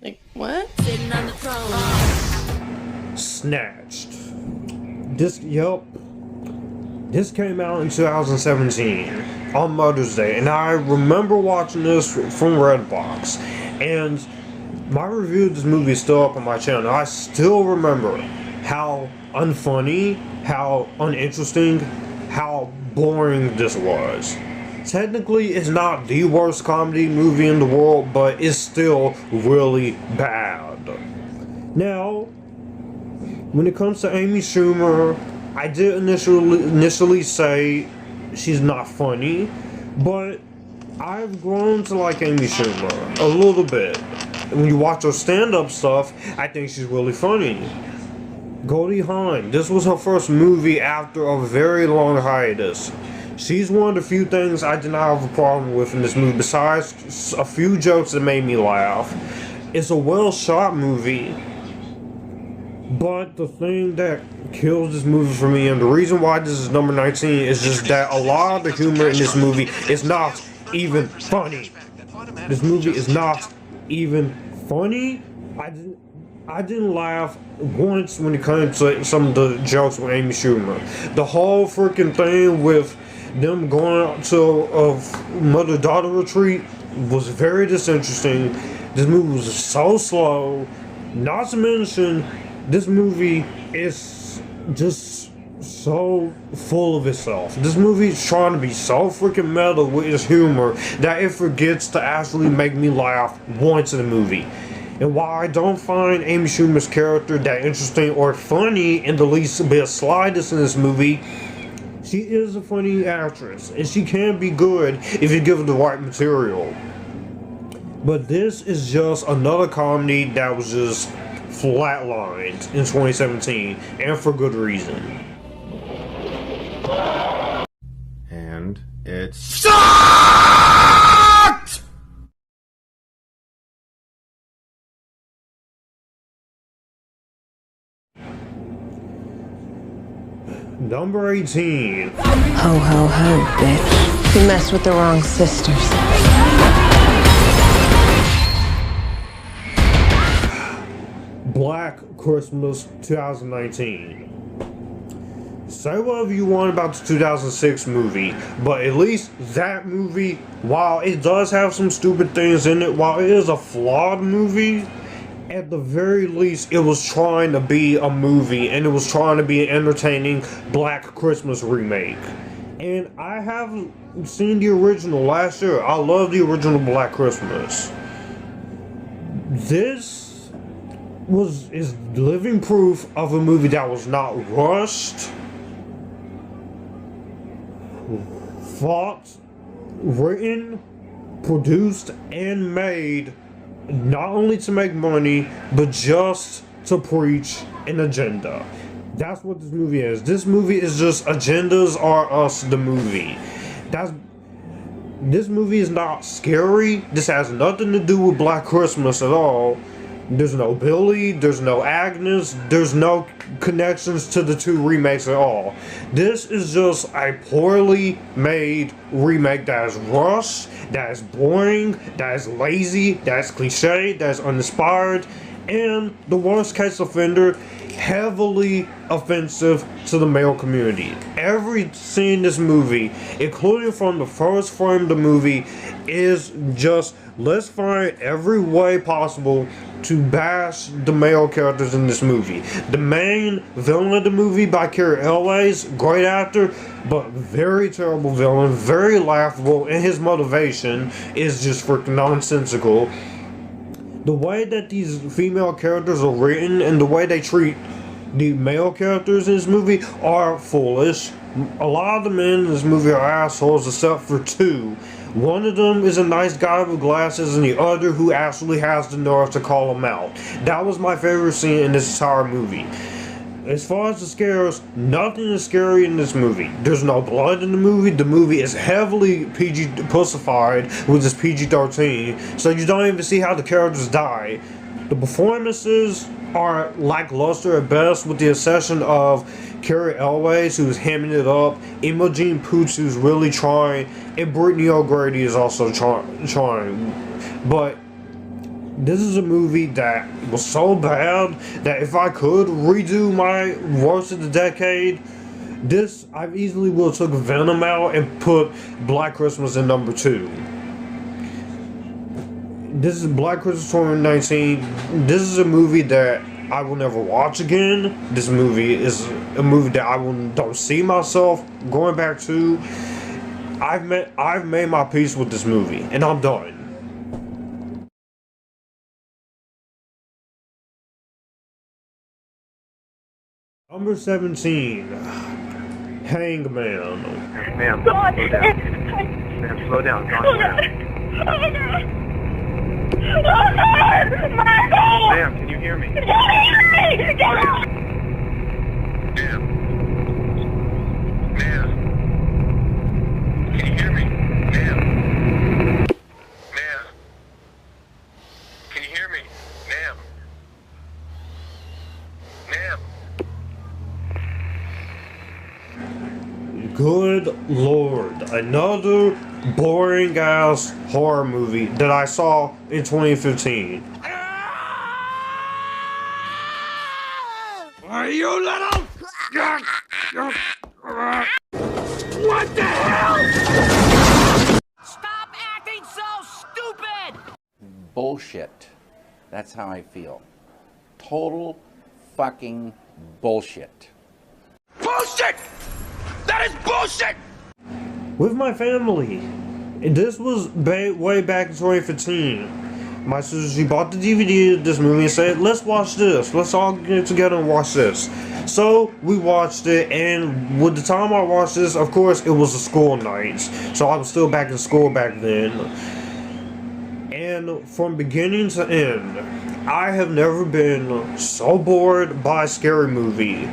Like, what? Sitting on the throne. Snatched. This came out in 2017 on Mother's Day, and I remember watching this from Redbox. And my review of this movie is still up on my channel. I still remember how unfunny, how uninteresting, how boring this was. Technically, it's not the worst comedy movie in the world, but it's still really bad. Now, when it comes to Amy Schumer, I did initially say she's not funny, but I've grown to like Amy Schumer a little bit. When you watch her stand-up stuff, I think she's really funny. Goldie Hawn, this was her first movie after a very long hiatus. She's one of the few things I did not have a problem with in this movie, besides a few jokes that made me laugh. It's a well-shot movie, but the thing that kills this movie for me, and the reason why this is number 19, is just that a lot of the humor in this movie is not even funny. This movie is not even funny. I didn't laugh once when it came to some of the jokes with Amy Schumer. The whole freaking thing with them going to a mother-daughter retreat was very disinteresting. This movie was so slow. Not to mention, this movie is just so full of itself. This movie is trying to be so freaking meta with its humor that it forgets to actually make me laugh once in the movie. And while I don't find Amy Schumer's character that interesting or funny in the least bit slightest in this movie, she is a funny actress, and she can be good if you give her the right material. But this is just another comedy that was just flatlined in 2017, and for good reason. And it's sucked! Number 18. Ho, ho, ho, bitch. You messed with the wrong sisters. Black Christmas 2019. Say whatever you want about the 2006 movie, but at least that movie, while it does have some stupid things in it, while it is a flawed movie, at the very least, it was trying to be a movie, and it was trying to be an entertaining Black Christmas remake. And I have seen the original last year. I love the original Black Christmas. This is living proof of a movie that was not rushed, thought, written, produced, and made not only to make money, but just to preach an agenda. That's what this movie is. This movie is just Agendas Are Us, the movie. This movie is not scary. This has nothing to do with Black Christmas at all. There's no Billy, there's no Agnes, there's no connections to the two remakes at all. This is just a poorly made remake that is rushed, that is boring, that is lazy, that is cliche, that is uninspired, and the worst case offender, heavily offensive to the male community. Every scene in this movie, including from the first frame of the movie, is just, let's find every way possible to bash the male characters in this movie. The main villain of the movie, by Carrie Elway's, great actor, but very terrible villain, very laughable, and his motivation is just freaking nonsensical. The way that these female characters are written and the way they treat The male characters in this movie are foolish. A lot of the men in this movie are assholes except for two. One of them is a nice guy with glasses, and the other who actually has the nerve to call him out. That was my favorite scene in this entire movie. As far as the scares, nothing is scary in this movie. There's no blood in the movie. The movie is heavily PG pussified with this PG-13, so you don't even see how the characters die. The performances are lackluster at best, with the exception of Carrie Elways, who's hamming it up, Imogen Poots, who's really trying, and Brittany O'Grady is also trying. But this is a movie that was so bad that if I could redo my worst of the decade, I easily would have took Venom out and put Black Christmas in number 2. This is Black Christmas 2019. This is a movie that I will never watch again. This movie is a movie that don't see myself going back to. I've made my peace with this movie, and I'm done. Number 17, Hangman. Ma'am, slow down. Ma'am, slow down. Calm down. Ma'am, can you hear me? Ma'am. Ma'am. Can you hear me? Ma'am. Ma'am. Can you hear me? Ma'am. Ma'am. Good Lord, another boring ass horror movie that I saw in 2015. Are you little? What the hell? Stop acting so stupid! Bullshit. That's how I feel. Total fucking bullshit. Bullshit! That is bullshit! With my family. And this was way back in 2015. My sister, she bought the DVD of this movie and said, let's watch this. Let's all get together and watch this. So, we watched it, and with the time I watched this, of course, it was the school nights. So I was still back in school back then. And from beginning to end, I have never been so bored by a scary movie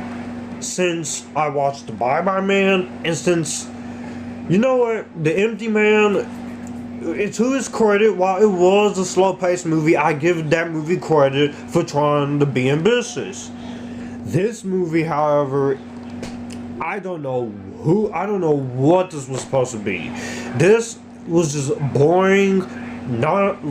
since I watched The Bye-Bye Man, and since, you know what, The Empty Man, to his credit, while it was a slow-paced movie, I give that movie credit for trying to be ambitious. This movie, however, I don't know what this was supposed to be. This was just boring, not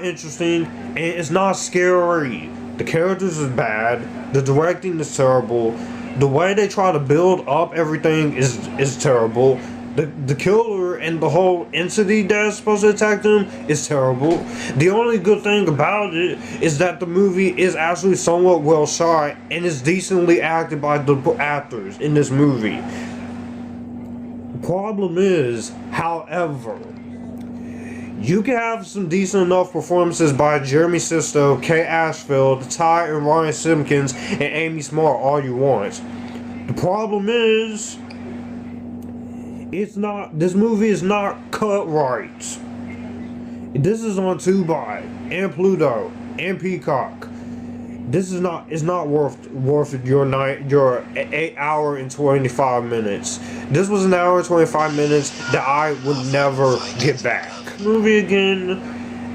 interesting, and it's not scary. The characters are bad, the directing is terrible, the way they try to build up everything is terrible. The killer and the whole entity that's supposed to attack them is terrible. The only good thing about it is that the movie is actually somewhat well shot and is decently acted by the actors in this movie. The problem is, however, you can have some decent enough performances by Jeremy Sisto, Kate Ashfield, Ty and Ryan Simpkins, and Amy Smart all you want. The problem is, this movie is not cut right. This is on Tubi and Pluto and Peacock. This is not worth your 8 hour and 25 minutes. This was an hour and 25 minutes that I would never get back. Movie again,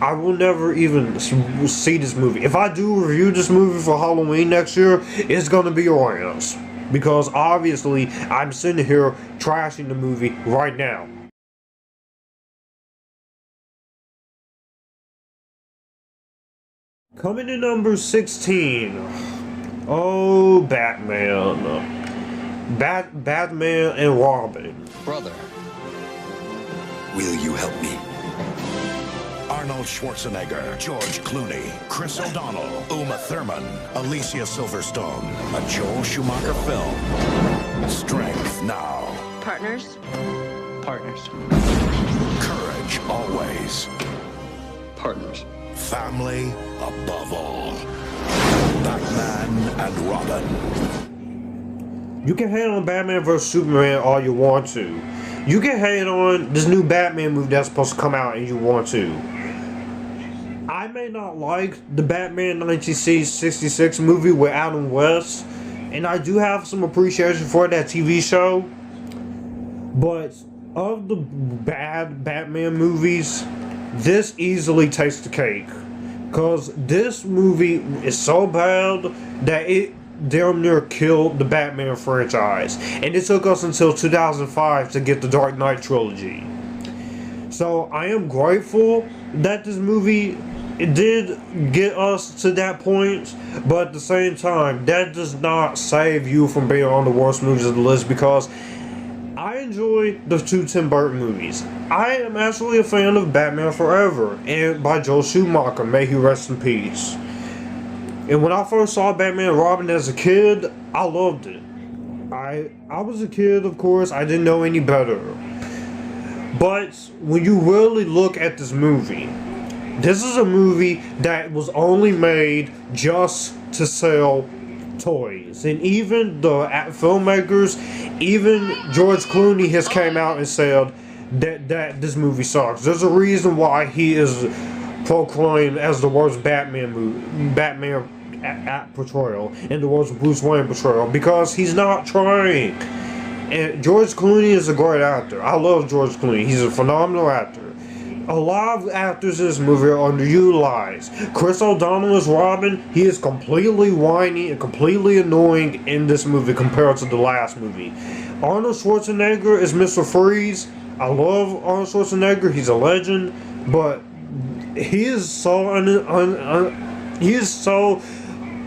I will never even see this movie. If I do review this movie for Halloween next year, it's gonna be a rant. Because obviously, I'm sitting here trashing the movie right now. Coming in number 16. Oh, Batman. Batman and Robin. Brother, will you help me? Arnold Schwarzenegger, George Clooney, Chris O'Donnell, Uma Thurman, Alicia Silverstone. A Joel Schumacher film. Strength now. Partners? Partners. Courage always. Partners. Family above all. Batman and Robin. You can hate on Batman vs. Superman all you want to. You can hate on this new Batman movie that's supposed to come out and you want to. I may not like the Batman 1966 movie with Adam West, and I do have some appreciation for that TV show, but of the bad Batman movies, this easily takes the cake. Because this movie is so bad that it damn near killed the Batman franchise. And it took us until 2005 to get the Dark Knight trilogy. So I am grateful that this movie did get us to that point, but at the same time, that does not save you from being on the worst movies of the list, because I enjoy the two Tim Burton movies. I am actually a fan of Batman Forever, and by Joel Schumacher, may he rest in peace. And when I first saw Batman and Robin as a kid, I loved it. I was a kid, of course, I didn't know any better. But when you really look at this movie, this is a movie that was only made just to sell toys. And even the filmmakers, even George Clooney has came out and said that this movie sucks. There's a reason why he is proclaimed as the worst Batman portrayal and the worst Bruce Wayne portrayal, because he's not trying. And George Clooney is a great actor. I love George Clooney. He's a phenomenal actor. A lot of actors in this movie are underutilized. Chris O'Donnell as Robin, he is completely whiny and completely annoying in this movie compared to the last movie. Arnold Schwarzenegger is Mr. Freeze. I love Arnold Schwarzenegger, he's a legend, but he is so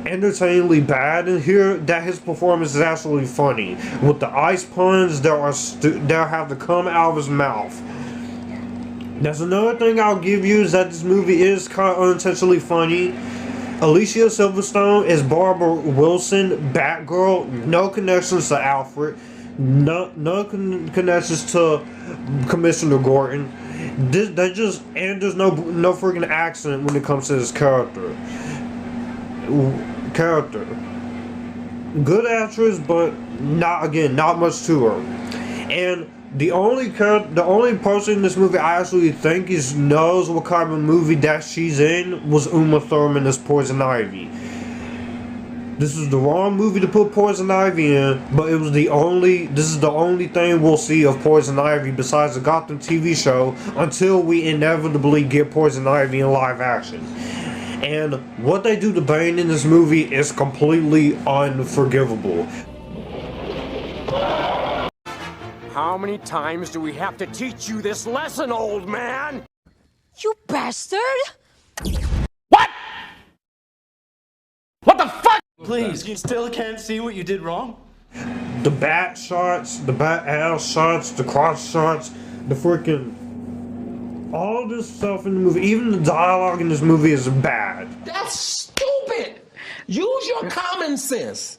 entertainingly bad in here that his performance is actually funny, with the ice puns that have to come out of his mouth. That's another thing I'll give you, is that this movie is kind of unintentionally funny. Alicia Silverstone is Barbara Wilson, Batgirl. No connections to Alfred. No connections to Commissioner Gordon. There's no freaking accent when it comes to this character. Good actress, but not much to her. And the only person in this movie I actually think knows what kind of movie that she's in was Uma Thurman as Poison Ivy. This is the wrong movie to put Poison Ivy in, but this is the only thing we'll see of Poison Ivy besides the Gotham TV show until we inevitably get Poison Ivy in live action. And what they do to Bane in this movie is completely unforgivable. How many times do we have to teach you this lesson, old man? You bastard! What? What the fuck? Please, you still can't see what you did wrong? The bat shots, the bat ass shots, the cross shots, the freaking... all this stuff in the movie, even the dialogue in this movie is bad. That's stupid! Use your common sense!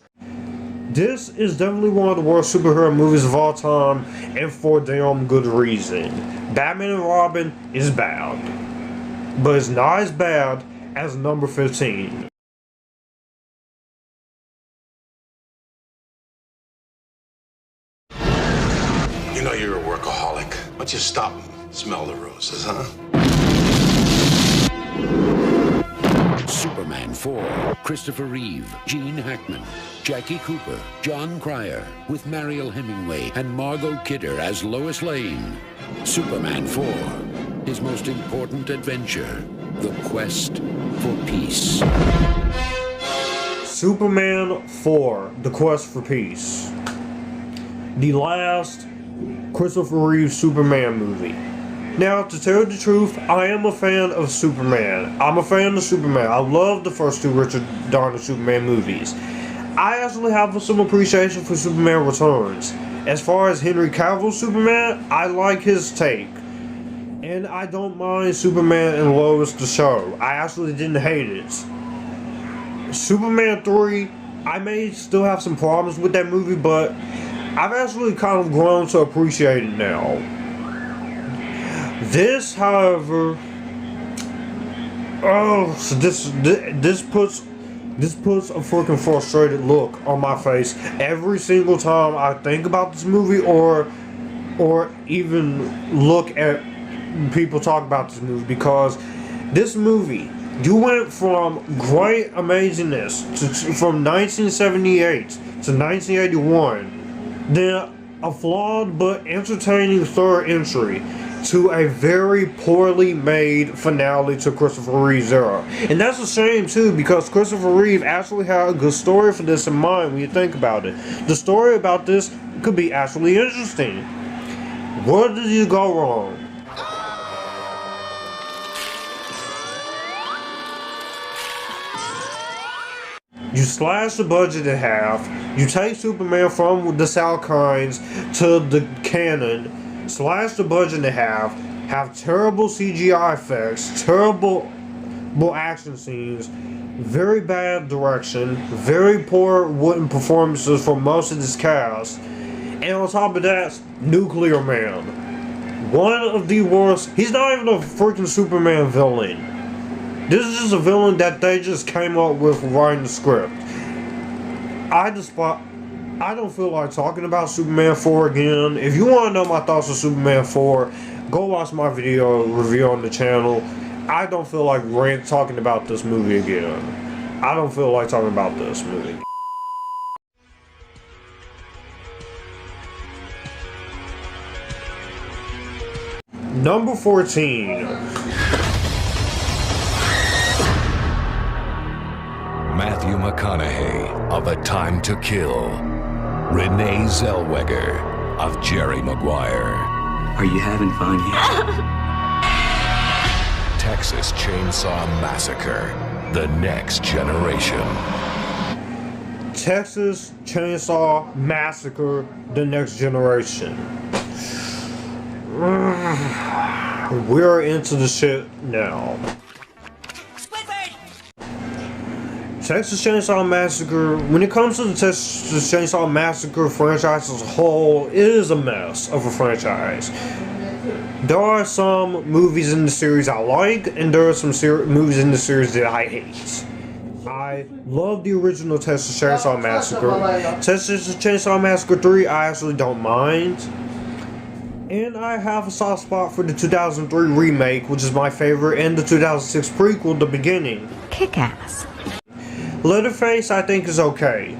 This is definitely one of the worst superhero movies of all time, and for damn good reason. Batman and Robin is bad, but it's not as bad as number 15. You know you're a workaholic. Why don't you stop and smell the roses, huh? Superman 4, Christopher Reeve, Gene Hackman, Jackie Cooper, John Cryer, with Mariel Hemingway and Margot Kidder as Lois Lane. Superman 4, his most important adventure, the quest for peace. Superman 4, The Quest for Peace. The last Christopher Reeve Superman movie. Now, to tell you the truth, I am a fan of Superman. I'm a fan of Superman. I love the first two Richard Donner Superman movies. I actually have some appreciation for Superman Returns. As far as Henry Cavill's Superman, I like his take. And I don't mind Superman and Lois the show. I actually didn't hate it. Superman 3, I may still have some problems with that movie, but I've actually kind of grown to appreciate it now. This, however, Oh, so this puts a freaking frustrated look on my face every single time I think about this movie or even look at people talk about this movie, because this movie, you went from great amazingness from 1978 to 1981, then a flawed but entertaining third entry to a very poorly made finale to Christopher Reeve's era. And that's a shame too, because Christopher Reeve actually had a good story for this in mind when you think about it. The story about this could be actually interesting. Where did you go wrong? You slash the budget in half, you take Superman from the Salkinds to the canon, slash the budget in half, have terrible CGI effects, terrible action scenes, very bad direction, very poor wooden performances from most of this cast, and on top of that, Nuclear Man. One of the worst. He's not even a freaking Superman villain. This is just a villain that they just came up with writing the script. I don't feel like talking about Superman 4 again. If you want to know my thoughts on Superman 4, go watch my video review on the channel. I don't feel like talking about this movie again. I don't feel like talking about this movie. Number 14. Matthew McConaughey of A Time to Kill. Renee Zellweger of Jerry Maguire. Are you having fun yet? Texas Chainsaw Massacre, The Next Generation. Texas Chainsaw Massacre, The Next Generation. We're into the shit now. Texas Chainsaw Massacre, when it comes to the Texas Chainsaw Massacre franchise as a whole, it is a mess of a franchise. There are some movies in the series I like, and there are some movies in the series that I hate. I love the original Texas Chainsaw Massacre. Texas Chainsaw Massacre 3, I actually don't mind. And I have a soft spot for the 2003 remake, which is my favorite, and the 2006 prequel, The Beginning. Kick-ass. Leatherface, I think, is okay.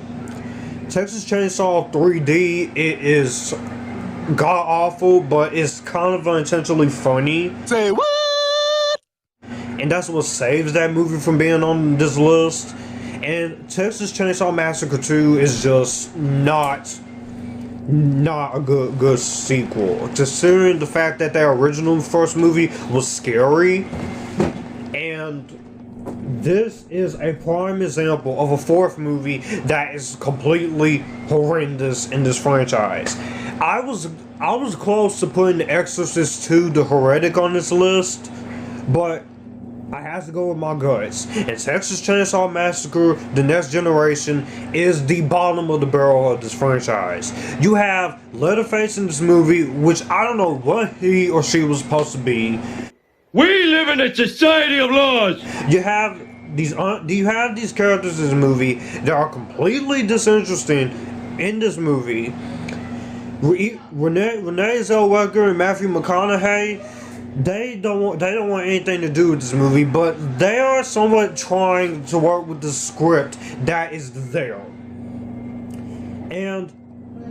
Texas Chainsaw 3D, it is god-awful, but it's kind of unintentionally funny. Say what? And that's what saves that movie from being on this list. And Texas Chainsaw Massacre 2 is just not a good sequel. Considering the fact that their original first movie was scary, and this is a prime example of a fourth movie that is completely horrendous in this franchise. I was close to putting The Exorcist 2, The Heretic on this list, but I have to go with my guts. And Texas Chainsaw Massacre, The Next Generation, is the bottom of the barrel of this franchise. You have Leatherface in this movie, which I don't know what he or she was supposed to be. We live in a society of laws. You have these characters in this movie that are completely disinteresting in this movie. Renee Zellweger and Matthew McConaughey, they don't want anything to do with this movie, but they are somewhat trying to work with the script that is there. And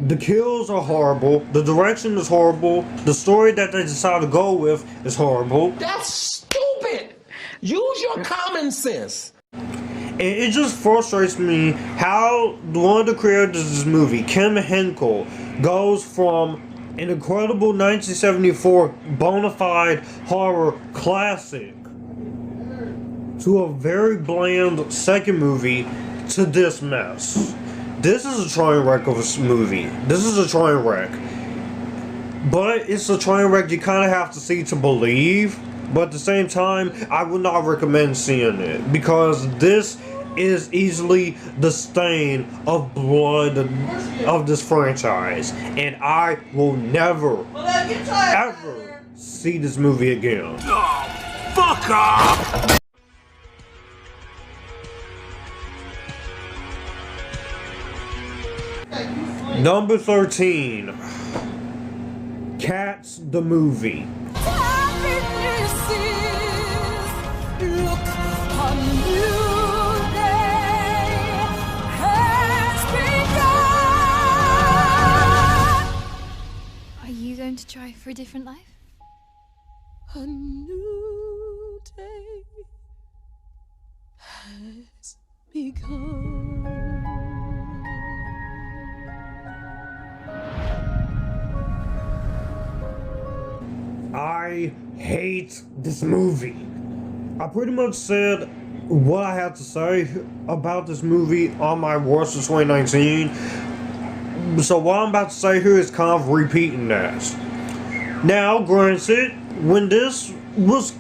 the kills are horrible, the direction is horrible, the story that they decide to go with is horrible. That's stupid! Use your common sense. And it just frustrates me how one of the creators of this movie, Kim Henkel, goes from an incredible 1974 bona fide horror classic to a very bland second movie to this mess. This is a train wreck of a movie. This is a train wreck. But it's a train wreck you kind of have to see to believe. But at the same time, I would not recommend seeing it, because this is easily the stain of blood of this franchise. And I will never, ever see this movie again. Oh, fuck off! Number 13. Cats the movie. Are you going to try for a different life? A new day has begun. I hate this movie. I pretty much said what I had to say about this movie on my worst of 2019. So what I'm about to say here is kind of repeating that. Now, granted, when this was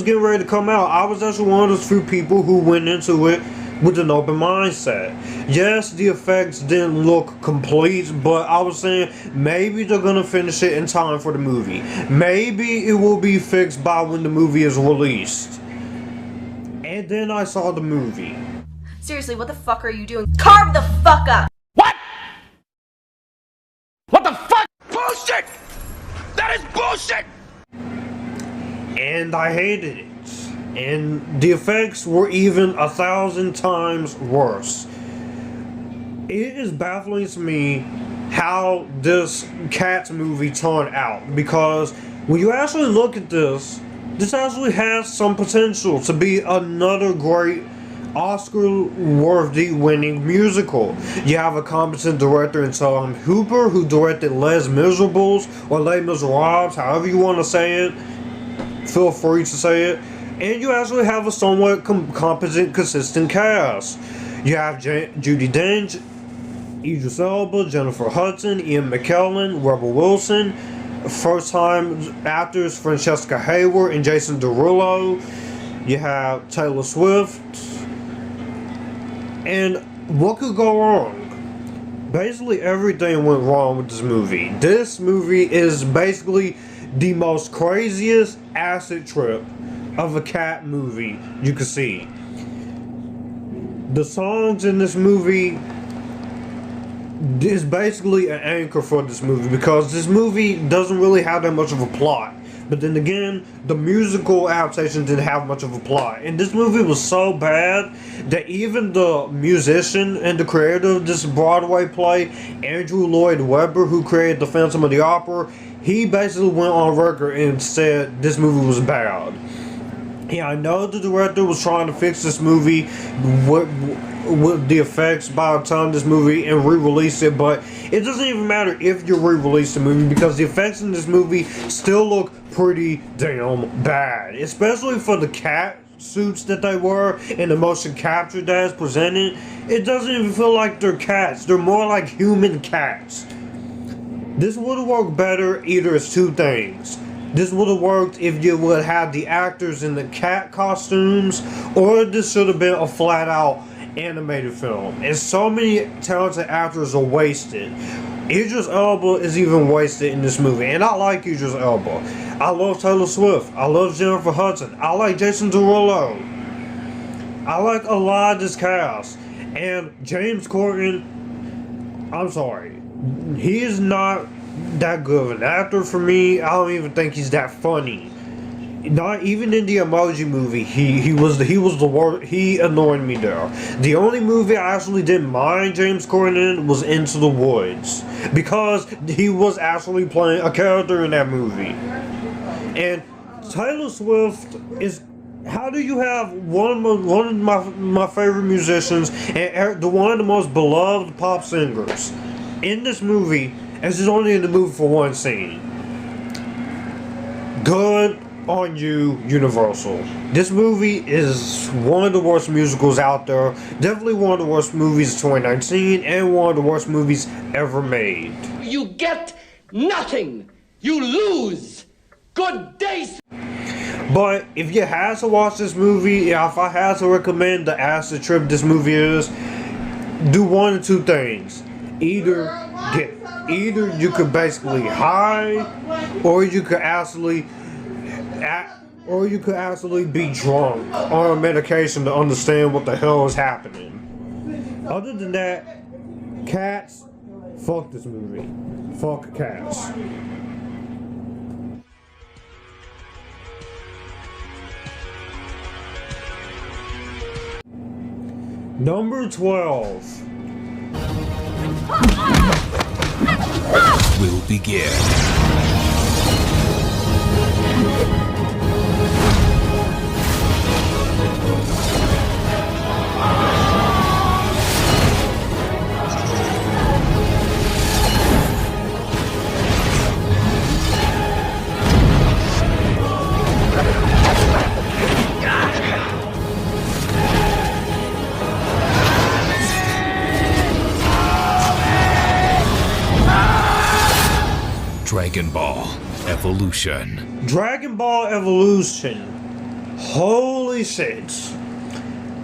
getting ready to come out, I was actually one of those few people who went into it with an open mindset. Yes, the effects didn't look complete, but I was saying maybe they're gonna finish it in time for the movie. Maybe it will be fixed by when the movie is released. And then I saw the movie. Seriously, what the fuck are you doing? Carve the fuck up! What? What the fuck? Bullshit! That is bullshit! And I hated it. And the effects were even 1,000 times worse. It is baffling to me how this Cats movie turned out, because when you actually look at this actually has some potential to be another great Oscar-worthy winning musical. You have a competent director in Tom Hooper, who directed Les Miserables, or Les Miserables, however you want to say it. Feel free to say it. And you actually have a somewhat competent, consistent cast. You have Judi Dench, Idris Elba, Jennifer Hudson, Ian McKellen, Rebel Wilson, first-time actors Francesca Hayward and Jason Derulo. You have Taylor Swift. And what could go wrong? Basically everything went wrong with this movie. This movie is basically the most craziest acid trip of a cat movie you could see. The songs in this movie is basically an anchor for this movie, because this movie doesn't really have that much of a plot. But then again, the musical adaptation didn't have much of a plot. And this movie was so bad that even the musician and the creator of this Broadway play, Andrew Lloyd Webber, who created The Phantom of the Opera, he basically went on record and said this movie was bad. Yeah, I know the director was trying to fix this movie with the effects by the time this movie and re-release it, but it doesn't even matter if you re-release the movie, because the effects in this movie still look pretty damn bad, especially for the cat suits that they were and the motion capture that is presented. It doesn't even feel like they're cats, they're more like human cats. This would have worked better either as two things. This would have worked if you would have the actors in the cat costumes, or this should have been a flat-out animated film. And so many talented actors are wasted. Idris Elba is even wasted in this movie, and I like Idris Elba. I love Taylor Swift. I love Jennifer Hudson. I like Jason Derulo. I like a lot of this cast. And James Corden, I'm sorry, he is not that good of an actor for me. I don't even think he's that funny. Not even in the Emoji Movie, he was the worst. He annoyed me there. The only movie I actually didn't mind James Corden in was Into the Woods, because he was actually playing a character in that movie. And Taylor Swift is. How do you have one of my favorite musicians and one of the most beloved pop singers in this movie, and she's only in the movie for one scene? Good on you, Universal. This movie is one of the worst musicals out there. Definitely one of the worst movies of 2019, and one of the worst movies ever made. You get nothing. You lose. Good day. But if you had to watch this movie, if I had to recommend the acid trip this movie is, do one of two things. Either you could basically hide, or you could actually be drunk on a medication to understand what the hell is happening. Other than that, Cats, Fuck this movie. Fuck Cats. Number 12. Will begin. Dragon Ball Evolution. Dragon Ball Evolution. Holy shit.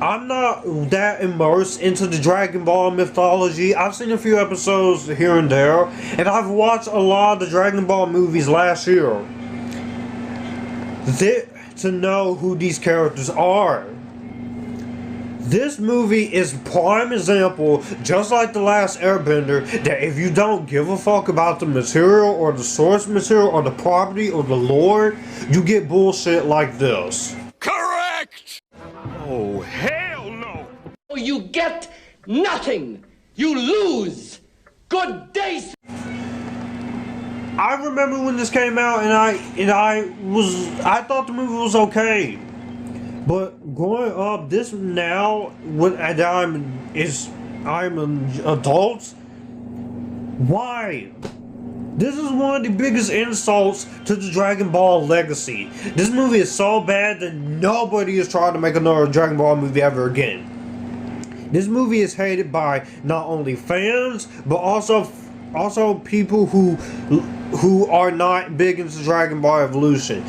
I'm not that immersed into the Dragon Ball mythology. I've seen a few episodes here and there, and I've watched a lot of the Dragon Ball movies last year. To know who these characters are. This movie is prime example, just like The Last Airbender, that if you don't give a fuck about the material or the source material or the property or the lore, you get bullshit like this. Correct! Oh, hell no! You get nothing. You lose. Good day. I remember when this came out, and I thought the movie was okay. But growing up, this now, when I'm an adult, why? This is one of the biggest insults to the Dragon Ball legacy. This movie is so bad that nobody is trying to make another Dragon Ball movie ever again. This movie is hated by not only fans, but also people who are not big into Dragon Ball Evolution.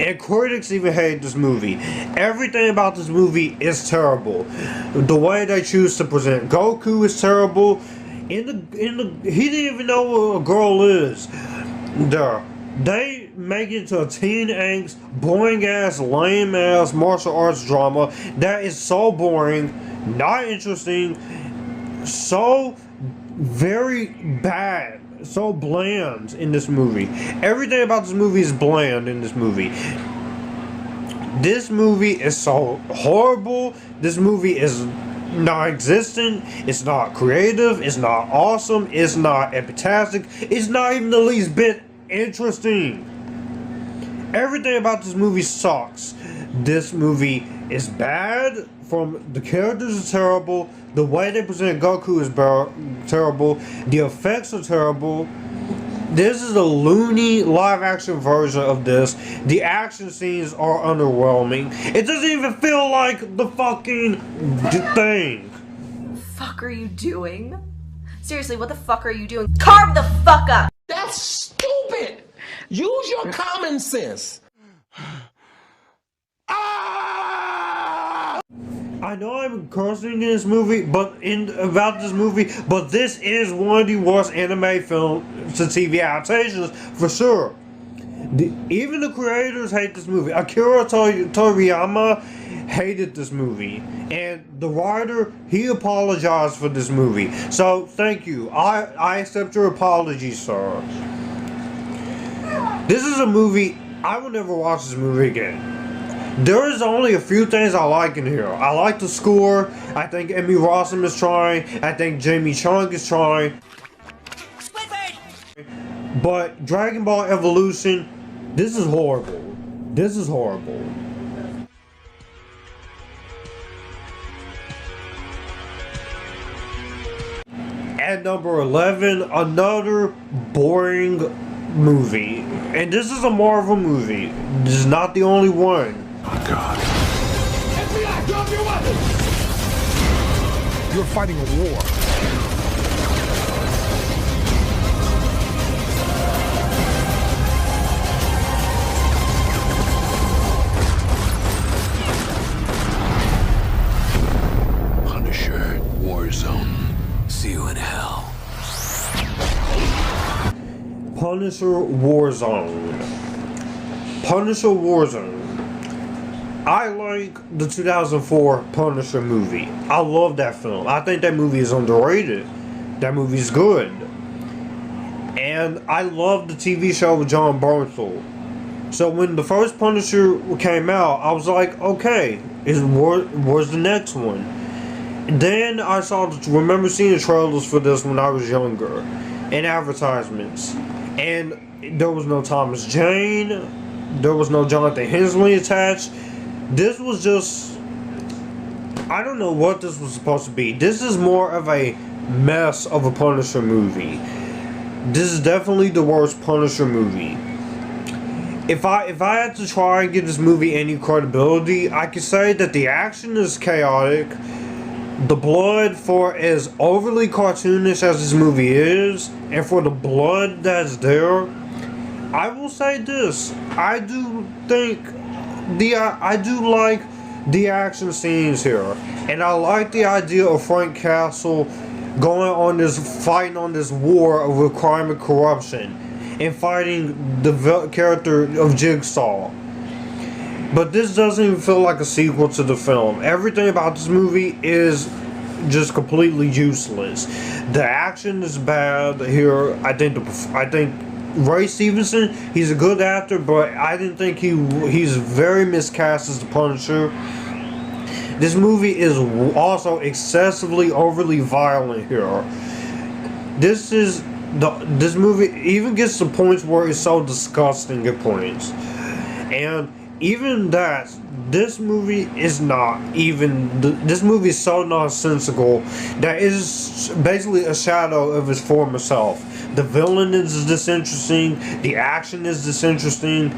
And critics even hate this movie. Everything about this movie is terrible. The way they choose to present Goku is terrible. He didn't even know what a girl is. They make it to a teen angst, boring ass, lame ass martial arts drama that is so boring, not interesting, so very bad, so bland in this movie. Everything about this movie is bland in this movie. This movie is so horrible. This movie is non-existent. It's not creative. It's not awesome. It's not epitastic. It's not even the least bit interesting. Everything about this movie sucks. This movie is bad. From the characters are terrible. The way they present Goku is terrible. The effects are terrible. This is a loony live-action version of this. The action scenes are underwhelming. It doesn't even feel like the fucking thing. What the fuck are you doing? Seriously, what the fuck are you doing? Carve the fuck up! That's stupid. Use your common sense. I know I'm cursing in this movie, but this is one of the worst anime film to TV adaptations for sure. Even the creators hate this movie. Akira Toriyama hated this movie, and the writer, he apologized for this movie. So thank you. I accept your apology, sir. This is a movie I will never watch this movie again. There is only a few things I like in here. I like the score. I think Emmy Rossum is trying. I think Jamie Chung is trying. But Dragon Ball Evolution, this is horrible. This is horrible. At number 11, another boring movie. And this is a Marvel movie. This is not the only one. Oh, God. FBI, drop your weapon! You're fighting a war. Punisher, Warzone. See you in hell. Punisher Warzone. Punisher Warzone. I like the 2004 Punisher movie. I love that film. I think that movie is underrated. That movie is good. and I loved the TV show with John Bernthal. So when the first Punisher came out, I was like, okay, where's the next one? And then I remember seeing the trailers for this when I was younger, and advertisements, and there was no Thomas Jane, there was no Jonathan Hensley attached. This was just, I don't know what this was supposed to be. This is more of a mess of a Punisher movie. This is definitely the worst Punisher movie. If I had to try and give this movie any credibility, I could say that the action is chaotic. The blood, for as overly cartoonish as this movie is, and for the blood that's there, I will say this: I do like the action scenes here, and I like the idea of Frank Castle fighting on this war with crime and corruption, and fighting the character of Jigsaw. But this doesn't even feel like a sequel to the film. Everything about this movie is just completely useless. The action is bad here. I think Ray Stevenson, he's a good actor, but I didn't think he's very miscast as the Punisher. This movie is also excessively overly violent here. This movie even gets to points where it's so disgusting at points. And even that, this movie is not even, this movie is so nonsensical that it is basically a shadow of its former self. The villain is disinteresting, the action is disinteresting,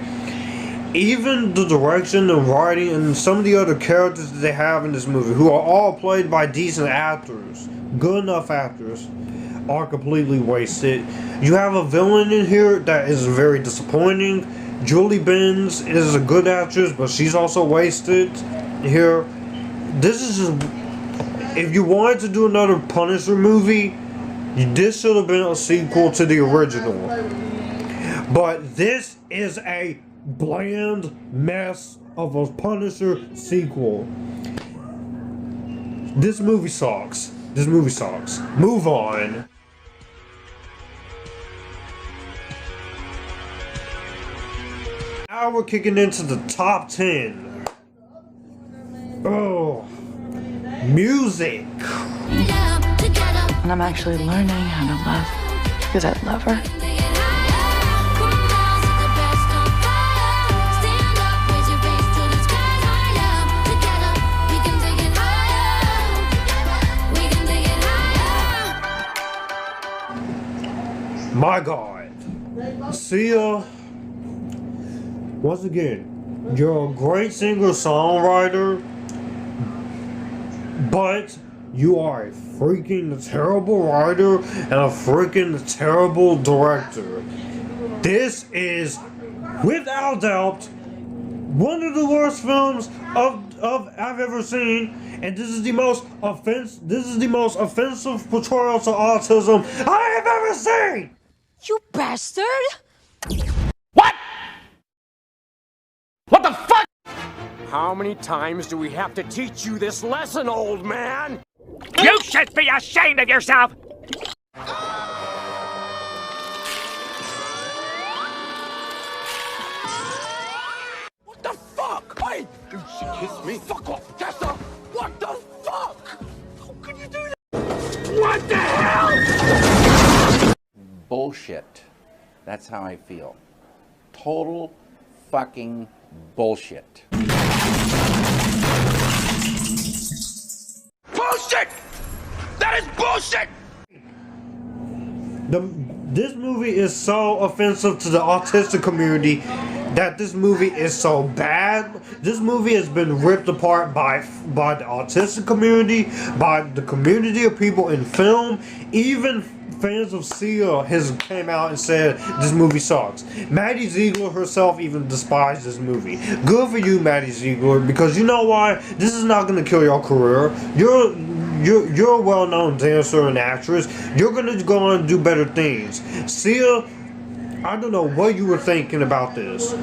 even the direction and writing and some of the other characters that they have in this movie, who are all played by decent actors, good enough actors, are completely wasted. You have a villain in here that is very disappointing. Julie Benz is a good actress, but she's also wasted here. This is just, if you wanted to do another Punisher movie, this should have been a sequel to the original. But this is a bland mess of a Punisher sequel. This movie sucks. This movie sucks. Move on. Now we're kicking into the top 10. Oh, music. And I'm actually learning how to love because I love her. My God. Sia, once again, you're a great singer-songwriter, but you are a freaking terrible writer and a freaking terrible director. This is, without doubt, one of the worst films I've ever seen, and this is the most offensive portrayal to autism I have ever seen. You bastard! What? What the fuck? How many times do we have to teach you this lesson, old man? You should be ashamed of yourself! What the fuck? Hey! You should kiss me. Fuck off, Tessa! What the fuck? How could you do that? What the hell? Bullshit. That's how I feel. Total fucking bullshit. Bullshit! That is bullshit! This movie is so offensive to the autistic community that this movie is so bad. This movie has been ripped apart by the autistic community, by the community of people in film. Even fans of Sia has came out and said this movie sucks. Maddie Ziegler herself even despised this movie. Good for you, Maddie Ziegler, because you know why? This is not going to kill your career. You're a well-known dancer and actress. You're going to go on and do better things. Sia, I don't know what you were thinking about this.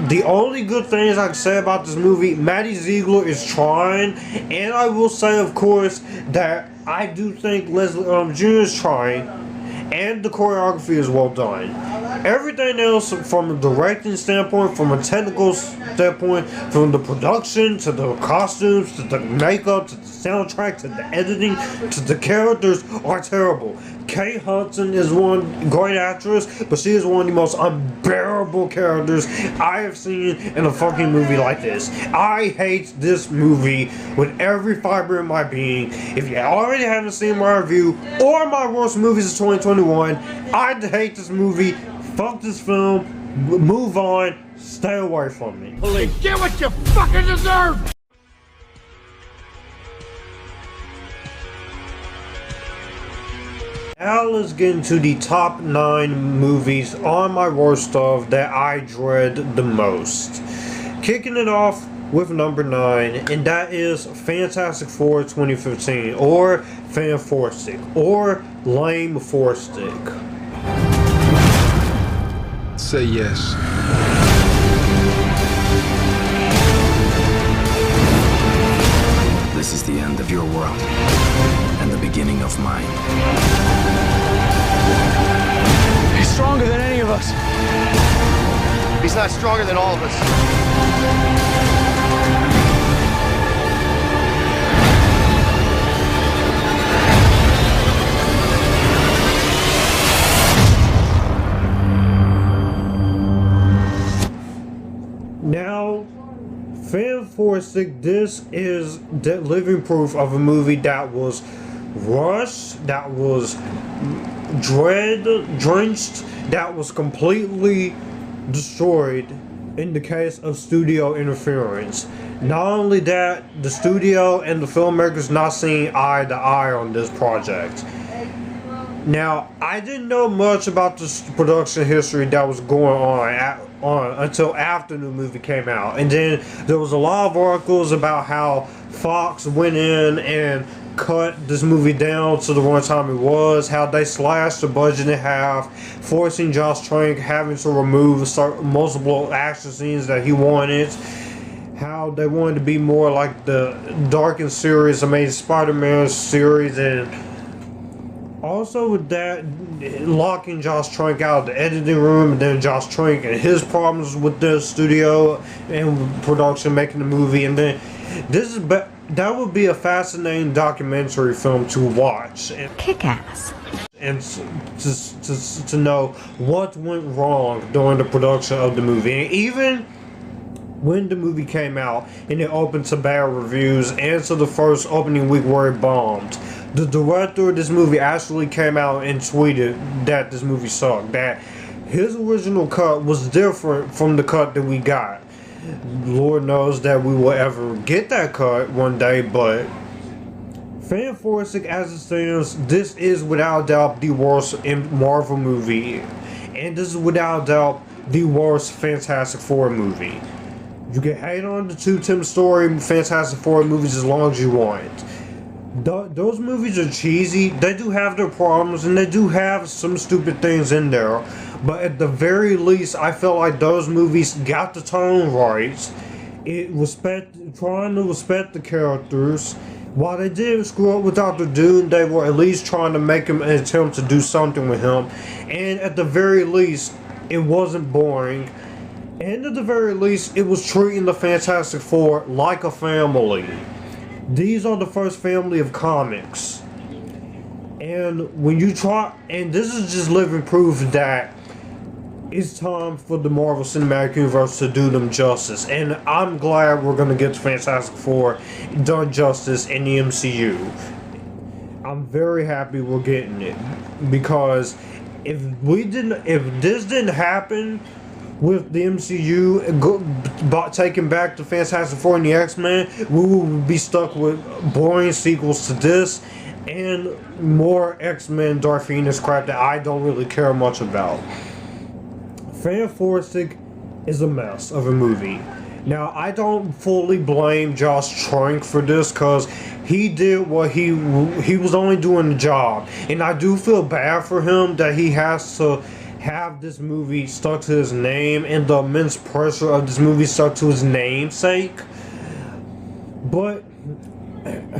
The only good things I can say about this movie, Maddie Ziegler is trying, and I will say, of course, that I do think Leslie Jr. is trying, and the choreography is well done. Everything else, from a directing standpoint, from a technical standpoint, from the production to the costumes to the makeup to the soundtrack to the editing to the characters, are terrible. Kate Hudson is one great actress, but she is one of the most unbearable characters I have seen in a fucking movie like this. I hate this movie with every fiber in my being. If you already haven't seen my review or my worst movies of 2021, I hate this movie. Fuck this film. Move on. Stay away from me. Police, get what you fucking deserve! Now let's get into the top 9 movies on my worst of that I dread the most. Kicking it off with number 9, and that is Fantastic Four 2015, or Fan-Four-Stick, or Lame Four-Stick. Say yes. This is the end of your world, and the beginning of mine. He's stronger than any of us. He's not stronger than all of us. Now, Fan-Four-Stick, this is the living proof of a movie that was rushed, that was drenched, that was completely destroyed in the case of studio interference. Not only that, the studio and the filmmakers not seeing eye to eye on this project. Now, I didn't know much about this production history that was going on until after the movie came out. And then there was a lot of articles about how Fox went in and cut this movie down to the runtime it was, how they slashed the budget in half, forcing Josh Trank having to remove multiple action scenes that he wanted, how they wanted to be more like the darkened series, Amazing Spider-Man series, and also with that, locking Josh Trank out of the editing room, and then Josh Trank and his problems with the studio and production making the movie, and then that would be a fascinating documentary film to watch. Kick-ass. And to know what went wrong during the production of the movie. And even when the movie came out and it opened to bad reviews and to the first opening week where it bombed, the director of this movie actually came out and tweeted that this movie sucked, that his original cut was different from the cut that we got. Lord knows that we will ever get that cut one day, but Fan-Four-Stick as it stands, this is without doubt the worst Marvel movie, and this is without doubt the worst Fantastic Four movie. You can hate on the two Tim Story Fantastic Four movies as long as you want. Those movies are cheesy. They do have their problems, and they do have some stupid things in there. But at the very least, I felt like those movies got the tone right. Trying to respect the characters. While they did screw up with Dr. Doom, they were at least trying to make him an attempt to do something with him. And at the very least, it wasn't boring. And at the very least, it was treating the Fantastic Four like a family. These are the first family of comics. And when you try, and this is just living proof that it's time for the Marvel Cinematic Universe to do them justice. And I'm glad we're going to get Fantastic Four done justice in the MCU. I'm very happy we're getting it. Because if this didn't happen with the MCU taking back the Fantastic Four and the X-Men, we would be stuck with boring sequels to this and more X-Men Dark Phoenix crap that I don't really care much about. Fan-Four-Stick is a mess of a movie. Now, I don't fully blame Josh Trank for this, because he did what he was only doing the job, and I do feel bad for him that he has to have this movie stuck to his name and the immense pressure of this movie stuck to his namesake. But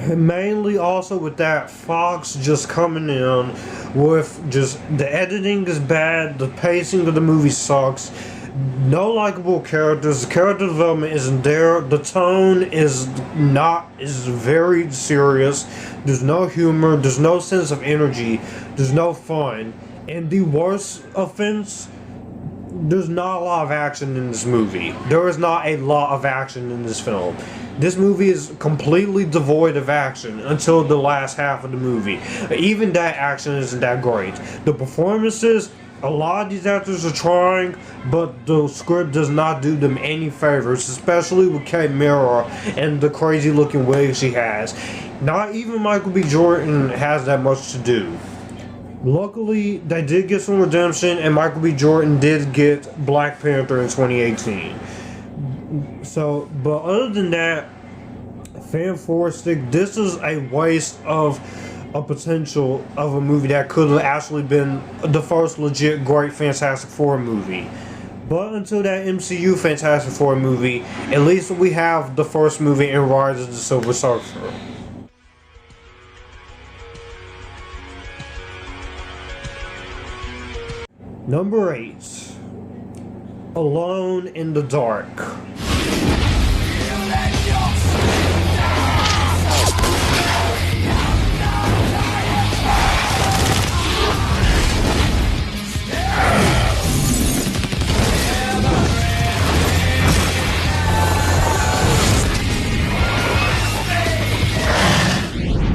Mainly also with that Fox just coming in with just the editing is bad, the pacing of the movie sucks, no likable characters, the character development isn't there, the tone is very serious, there's no humor, there's no sense of energy, there's no fun, and the worst offense, there's not a lot of action in this movie. There is not a lot of action in this film. This movie is completely devoid of action until the last half of the movie. Even that action isn't that great. The performances, a lot of these actors are trying, but the script does not do them any favors, especially with Kate Mara and the crazy looking wig she has. Not even Michael B. Jordan has that much to do. Luckily, they did get some redemption, and Michael B. Jordan did get Black Panther in 2018. So, but other than that, Fantastic, this is a waste of a potential of a movie that could have actually been the first legit great Fantastic Four movie. But until that MCU Fantastic Four movie, at least we have the first movie in Rise of the Silver Surfer. Number 8. Alone in the Dark.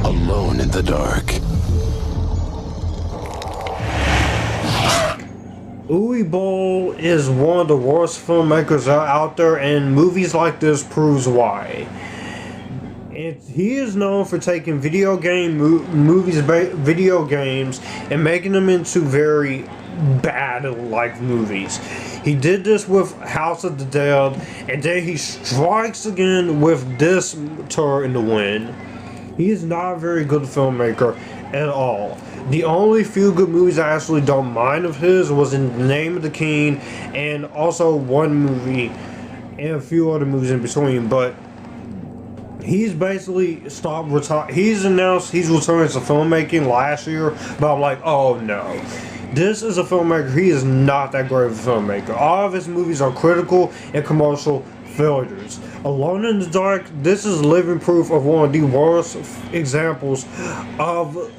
Alone in the Dark. Uwe Boll is one of the worst filmmakers out there, and movies like this proves why. He is known for taking video games, and making them into very bad-like movies. He did this with House of the Dead, and then he strikes again with this Tour in the Wind. He is not a very good filmmaker at all. The only few good movies I actually don't mind of his was in The Name of the King, and also one movie and a few other movies in between, but he's basically he's announced he's returning to filmmaking last year, but I'm like, oh no. This is a filmmaker, he is not that great of a filmmaker. All of his movies are critical and commercial failures. Alone in the Dark, this is living proof of one of the worst examples of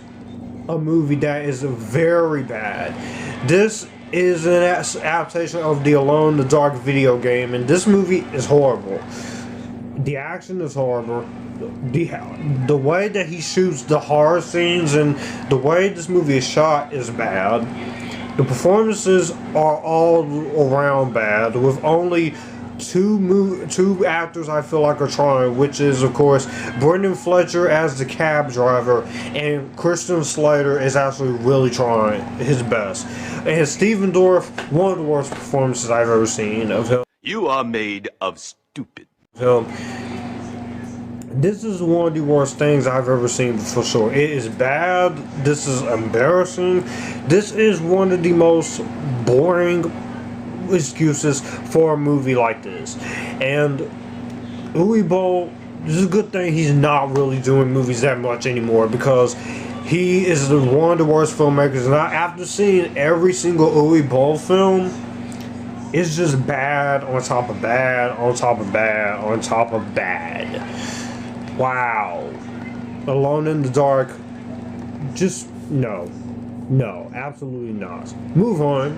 a movie that is very bad. This is an adaptation of the Alone in the Dark video game, and this movie is horrible. The action is horrible. The way that he shoots the horror scenes and the way this movie is shot is bad. The performances are all around bad, with only two actors I feel like are trying, which is of course Brendan Fletcher as the cab driver, and Christian Slater is actually really trying his best. And Stephen Dorff, one of the worst performances I've ever seen of him. You are made of stupid. This is one of the worst things I've ever seen for sure. It is bad. This is embarrassing. This is one of the most boring excuses for a movie like this. And Uwe Boll, this is a good thing he's not really doing movies that much anymore, because he is one of the worst filmmakers. And after seeing every single Uwe Boll film, it's just bad on top of bad on top of bad on top of bad. Wow. Alone in the Dark, just no, absolutely not. Move on.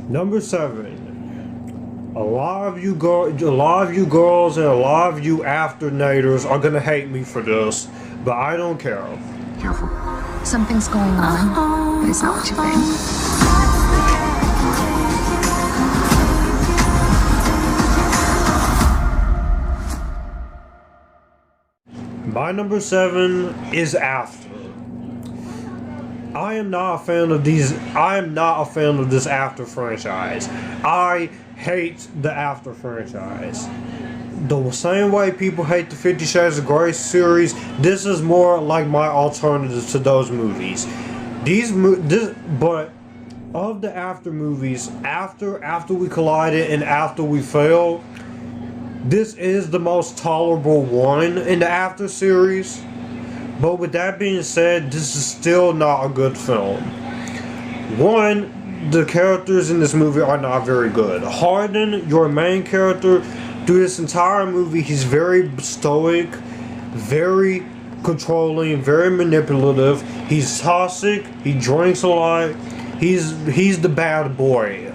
Number 7. A lot of you girls and a lot of you after-naters are gonna hate me for this, but I don't care. Careful. Something's going on, but it's not what you think. My number 7 is After. I am not a fan of this After franchise. I hate the After franchise. The same way people hate the 50 Shades of Grey series, this is more like my alternative to those movies. But of the After movies, after we collided and after we failed, this is the most tolerable one in the After series. But with that being said, this is still not a good film. One, the characters in this movie are not very good. Hardin, your main character, through this entire movie, he's very stoic, very controlling, very manipulative. He's toxic, he drinks a lot. He's the bad boy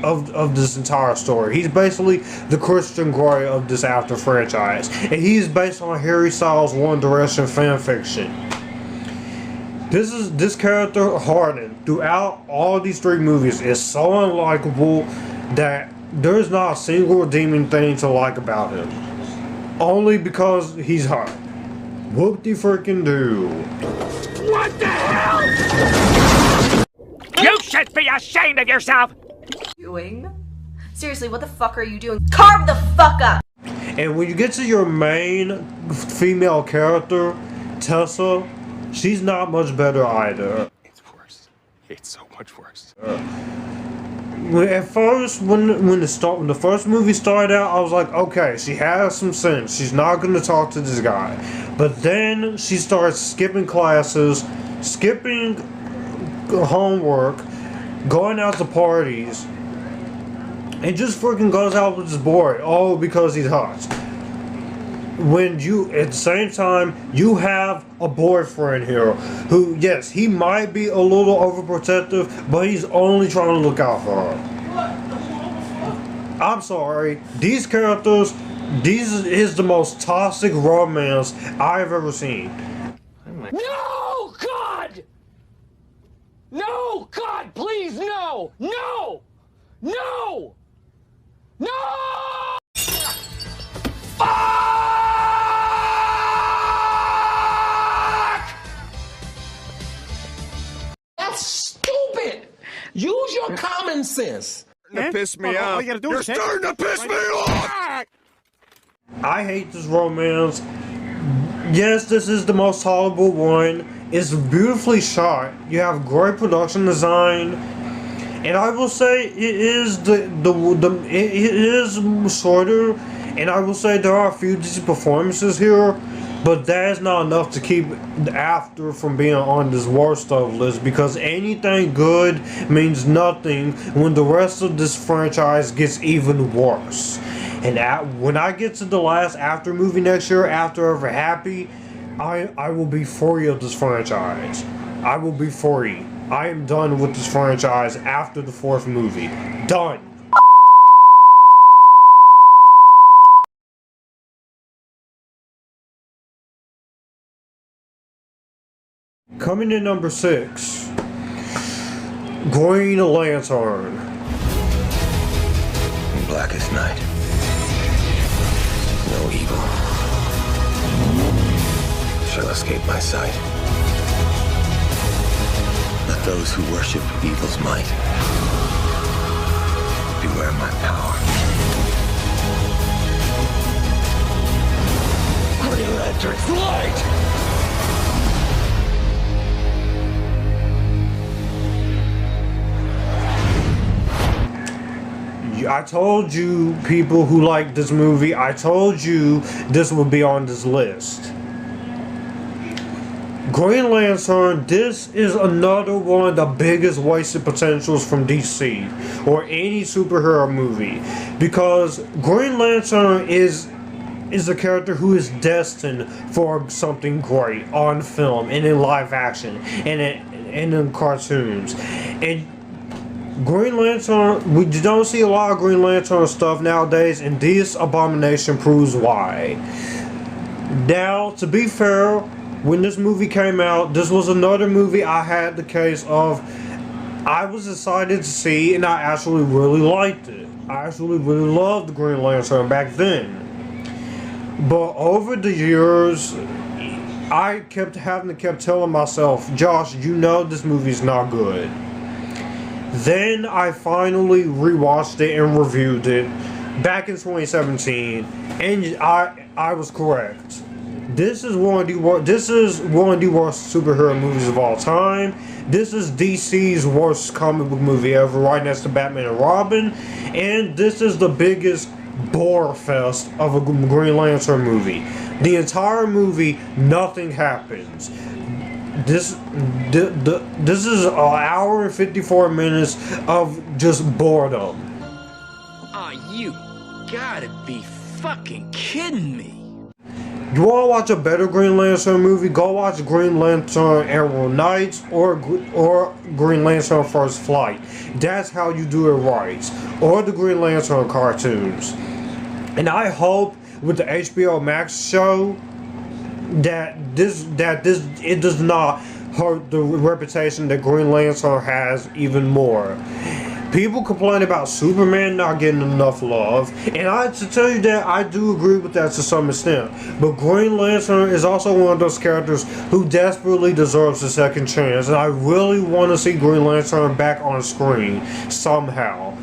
of this entire story. He's basically the Christian Grey of this After franchise. And he's based on Harry Styles' One Direction fan fiction. This character, Hardin, throughout all these 3 movies, is so unlikable that there's not a single redeeming thing to like about him. Only because he's hot. Whoop-de-freaking do. What the hell? You should be ashamed of yourself! Doing? Seriously, what the fuck are you doing? Carve the fuck up! And when you get to your main female character, Tessa, she's not much better either. It's worse. It's so much worse. At first, when the first movie started out, I was like, okay, she has some sense. She's not going to talk to this guy. But then she starts skipping classes, skipping homework, going out to parties, and just freaking goes out with this boy. Oh, because he's hot. When you, at the same time, you have a boyfriend here who, yes, he might be a little overprotective, but he's only trying to look out for her. I'm sorry, these characters, this is the most toxic romance I've ever seen. No, God! No, God, please, no! No! No! No! That's stupid! Use your common sense. Starting to piss me off. You're starting to piss me off! I hate this romance. Yes, this is the most tolerable one. It's beautifully shot. You have great production design. And I will say it is it is shorter, and I will say there are a few decent performances here, but that is not enough to keep After from being on this worst of list, because anything good means nothing when the rest of this franchise gets even worse. And when I get to the last After movie next year, After Ever Happy, I will be free of this franchise. I will be free. I am done with this franchise after the 4th movie. Done. Coming in number 6, Green Lantern. Blackest night. No evil shall escape my sight. Let those who worship evil's might beware my power. Green Lantern's light! I told you, people who like this movie, I told you this would be on this list. Green Lantern, this is another one of the biggest wasted potentials from DC or any superhero movie, because Green Lantern is a character who is destined for something great on film and in live action and in cartoons. And Green Lantern, we don't see a lot of Green Lantern stuff nowadays, and this Abomination proves why. Now, to be fair, when this movie came out, this was another movie I had the case of, I was excited to see, and I actually really liked it. I actually really loved Green Lantern back then. But over the years, I kept telling myself, Josh, you know this movie's not good. Then I finally rewatched it and reviewed it back in 2017, and I was correct. This is one of the worst superhero movies of all time. This is DC's worst comic book movie ever, right next to Batman and Robin. And this is the biggest bore fest of a Green Lantern movie. The entire movie, nothing happens. This is an hour and 54 minutes of just boredom. You gotta be fucking kidding me. You want to watch a better Green Lantern movie? Go watch Green Lantern Arrow Knights or Green Lantern First Flight. That's how you do it right. Or the Green Lantern cartoons. And I hope with the HBO Max show that it does not hurt the reputation that Green Lantern has even more. People complain about Superman not getting enough love, and to tell you that, I do agree with that to some extent. But Green Lantern is also one of those characters who desperately deserves a second chance, and I really want to see Green Lantern back on screen somehow.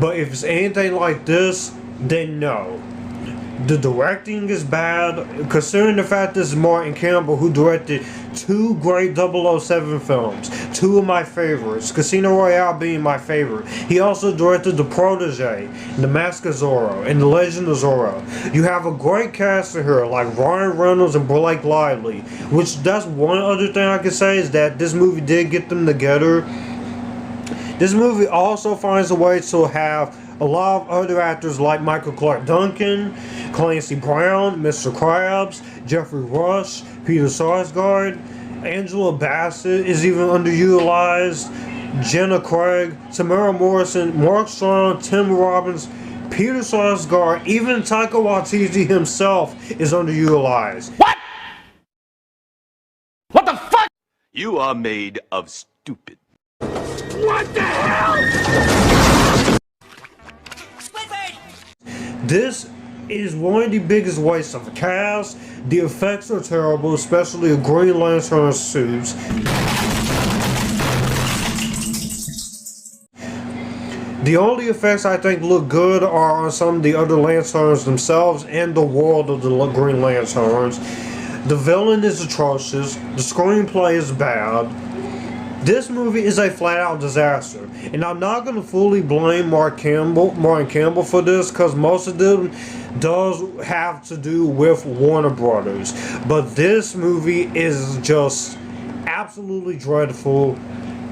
But if it's anything like this, then no. The directing is bad, considering the fact this is Martin Campbell, who directed 2 great 007 films, 2 of my favorites, Casino Royale being my favorite. He also directed The Protege, The Mask of Zorro, and The Legend of Zorro. You have a great cast in here, like Ryan Reynolds and Blake Lively, which that's one other thing I can say is that this movie did get them together. This movie also finds a way to have a lot of other actors like Michael Clark Duncan, Clancy Brown, Mr. Krabs, Jeffrey Rush, Peter Sarsgaard, Angela Bassett is even underutilized, Jenna Craig, Tamara Morrison, Mark Strong, Tim Robbins, Peter Sarsgaard, even Taika Waititi himself is underutilized. What? What the fuck? You are made of stupid. What the hell? This is one of the biggest wastes of a cast. The effects are terrible, especially a Green Lantern suits. The only effects I think look good are on some of the other Lanterns themselves and the world of the Green Lanterns. The villain is atrocious. The screenplay is bad. This movie is a flat-out disaster, and I'm not going to fully blame Martin Campbell for this, because most of them does have to do with Warner Brothers. But this movie is just absolutely dreadful,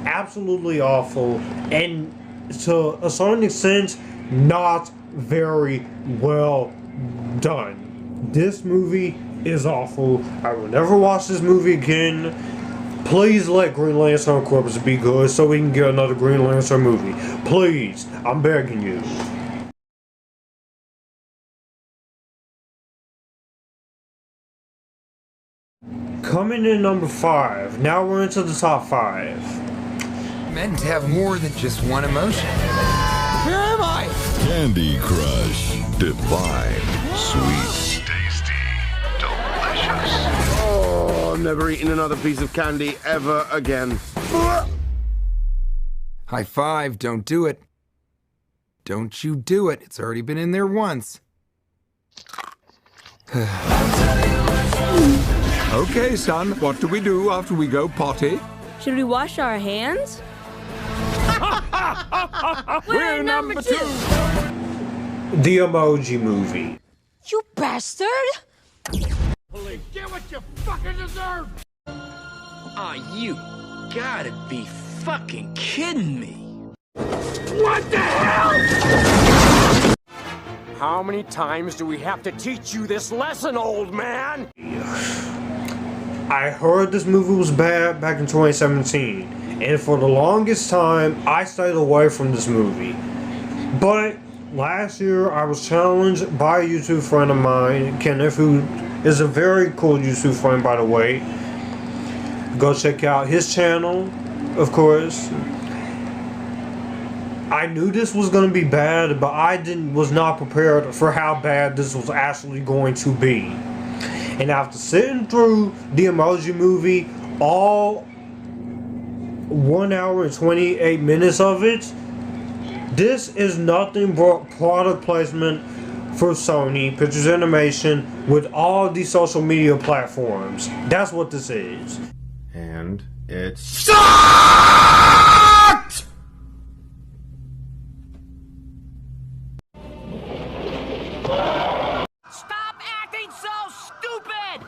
absolutely awful, and to a certain extent, not very well done. This movie is awful. I will never watch this movie again. Please let Green Lantern Corps be good so we can get another Green Lantern movie. Please, I'm begging you. Coming in number 5. Now we're into the top 5. Meant to have more than just one emotion. Where am I? Candy Crush. Divine. Sweet. Tasty. Delicious. Oh, I'm never eating another piece of candy ever again. High five, don't do it. Don't you do it. It's already been in there once. Okay, son, what do we do after we go potty? Should we wash our hands? We're number 2. The Emoji Movie. You bastard! Get what you fucking deserve! You gotta be fucking kidding me. What the hell? How many times do we have to teach you this lesson, old man? I heard this movie was bad back in 2017, and for the longest time, I stayed away from this movie. But last year, I was challenged by a YouTube friend of mine, Kenneth, who is a very cool YouTube friend, by the way. Go check out his channel, of course. I knew this was going to be bad, but I was not prepared for how bad this was actually going to be. And after sitting through the Emoji Movie, all 1 hour and 28 minutes of it, this is nothing but product placement for Sony Pictures Animation with all these social media platforms. That's what this is. And it's SUCKED! Stop acting so stupid!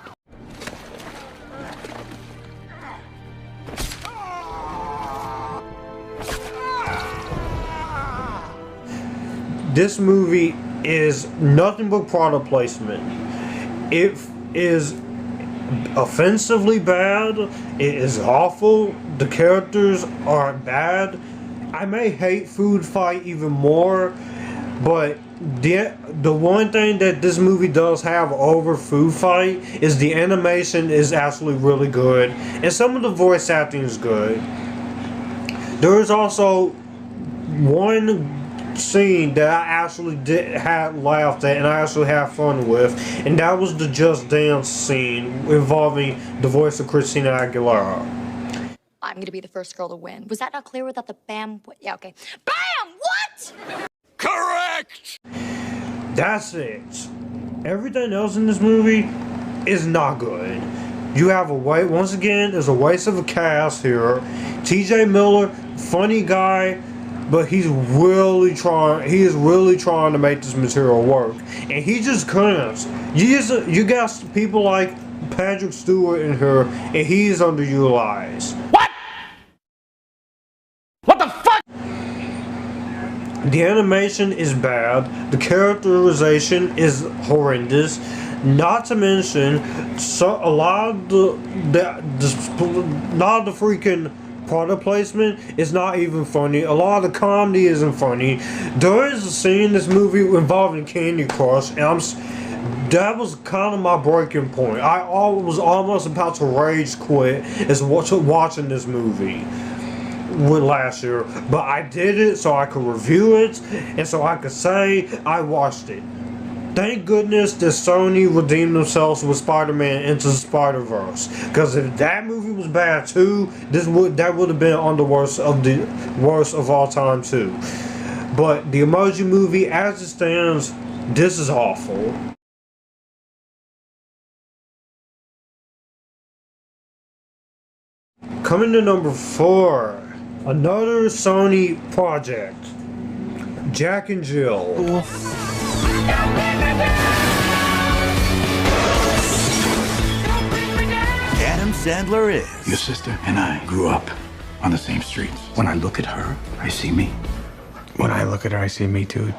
This movie is nothing but product placement. It is offensively bad. It is awful. The characters are bad. I may hate Foodfight even more, but the one thing that this movie does have over Foodfight is the animation is actually really good, and some of the voice acting is good. There is also one scene that I actually had laughed at and I actually had fun with, and that was the Just Dance scene involving the voice of Christina Aguilera. I'm gonna be the first girl to win. Was that not clear without the bam? Yeah, okay. BAM! What? Correct! That's it. Everything else in this movie is not good. You have once again, there's a waste of a cast here. TJ Miller, funny guy, but he is really trying to make this material work, and he just couldn't. You got people like Patrick Stewart in here, and he's underutilized. What? What the fuck? The animation is bad. The characterization is horrendous. Not to mention, a lot of the freaking product placement is not even funny. A lot of the comedy isn't funny. There is a scene in this movie involving Candy Crush, and that was kind of my breaking point. I was almost about to rage quit as watching this movie last year, but I did it so I could review it and so I could say I watched it. Thank goodness that Sony redeemed themselves with Spider-Man Into the Spider-Verse. Because if that movie was bad too, that would have been on the worst of all time too. But the Emoji Movie, as it stands, this is awful. Coming to number 4, another Sony project, Jack and Jill. Adam Sandler is. Your sister and I grew up on the same streets. When I look at her, I see me. When I look at her, I see me too.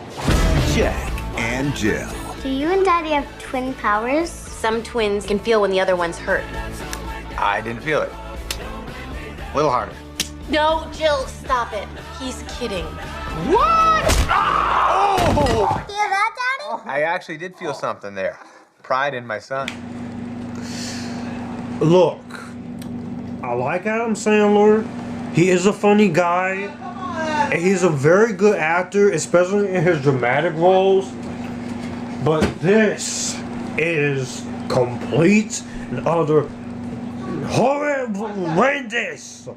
Jack and Jill. Do you and Daddy have twin powers? Some twins can feel when the other one's hurt. I didn't feel it. A little harder. No, Jill, stop it. He's kidding. What? Oh! Do you hear that, Daddy? I actually did feel something there. Pride in my son. Look, I like Adam Sandler. He is a funny guy, and he's a very good actor, especially in his dramatic roles. But this is complete and utter horrendous.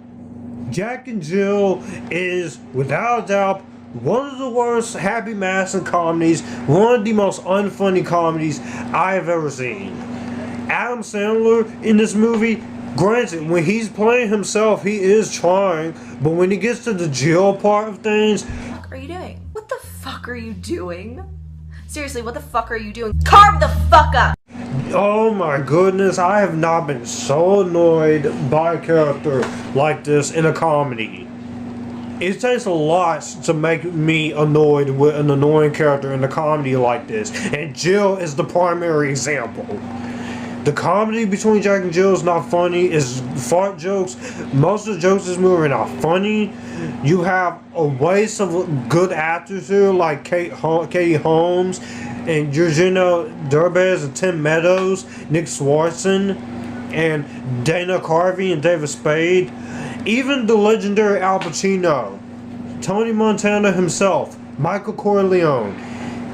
Jack and Jill is, without a doubt, one of the worst Happy Madison comedies, one of the most unfunny comedies I have ever seen. Adam Sandler in this movie, granted, when he's playing himself, he is trying, but when he gets to the Jill part of things... What are you doing? What the fuck are you doing? Seriously, what the fuck are you doing? Carve the fuck up! Oh my goodness, I have not been so annoyed by a character like this in a comedy. It takes a lot to make me annoyed with an annoying character in a comedy like this, and Jill is the primary example. The comedy between Jack and Jill is not funny, it's fart jokes. Most of the jokes in this movie are not funny. You have a waste of good actors here like Katie Holmes and Georgina Derbez and Tim Meadows, Nick Swartzen, and Dana Carvey and David Spade. Even the legendary Al Pacino, Tony Montana himself, Michael Corleone.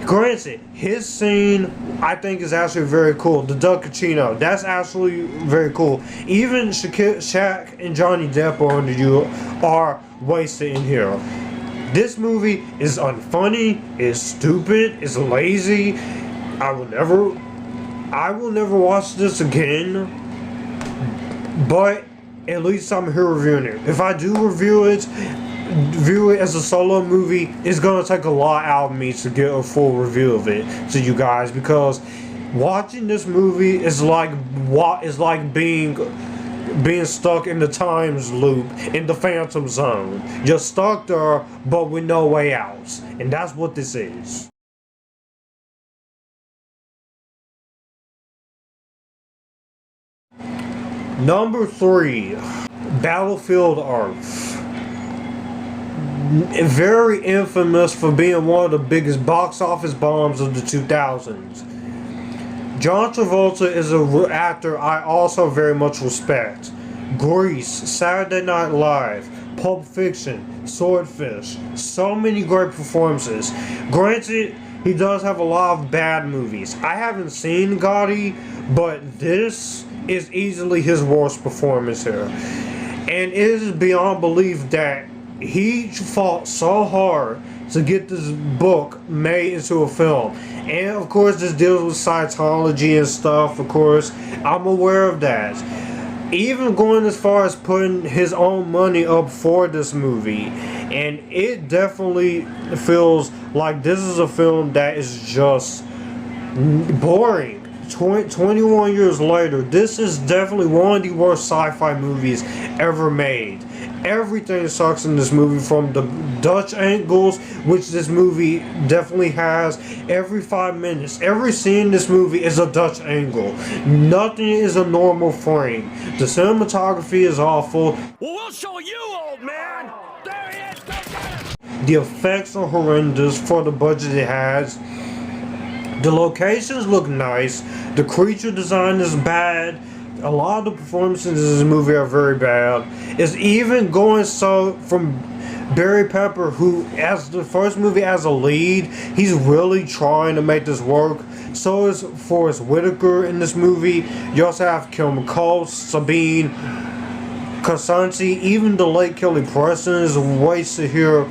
Granted, his scene I think is actually very cool. The Doug Cacino, that's actually very cool. Even Shaq and Johnny Depp are wasted in here. This movie is unfunny, is stupid, is lazy. I will never watch this again. But at least I'm here reviewing it. If I do review it as a solo movie, it's gonna take a lot out of me to get a full review of it to you guys, because watching this movie is like being stuck in the times loop in the Phantom Zone. You're stuck there, but with no way out, and that's what this is. Number 3, Battlefield Earth. Very infamous for being one of the biggest box office bombs of the 2000s. John Travolta is an actor I also very much respect. Grease, Saturday Night Live, Pulp Fiction, Swordfish, so many great performances. Granted, he does have a lot of bad movies. I haven't seen Gotti, but this is easily his worst performance here. And it is beyond belief that he fought so hard to get this book made into a film. And of course this deals with Scientology and stuff, of course. I'm aware of that. Even going as far as putting his own money up for this movie. And it definitely feels like this is a film that is just boring. 21 years later, this is definitely one of the worst sci-fi movies ever made. Everything sucks in this movie, from the Dutch angles, which this movie definitely has. Every 5 minutes, every scene in this movie is a Dutch angle. Nothing is a normal frame. The cinematography is awful. Well, we'll show you, old man! There he is! Go get him! The effects are horrendous for the budget it has. The locations look nice. The creature design is bad. A lot of the performances in this movie are very bad. It's even going so from Barry Pepper, who as the first movie as a lead, he's really trying to make this work. So is Forrest Whitaker in this movie. You also have Kim McCall, Sabine, Kasanti, even the late Kelly Preston is wasted here.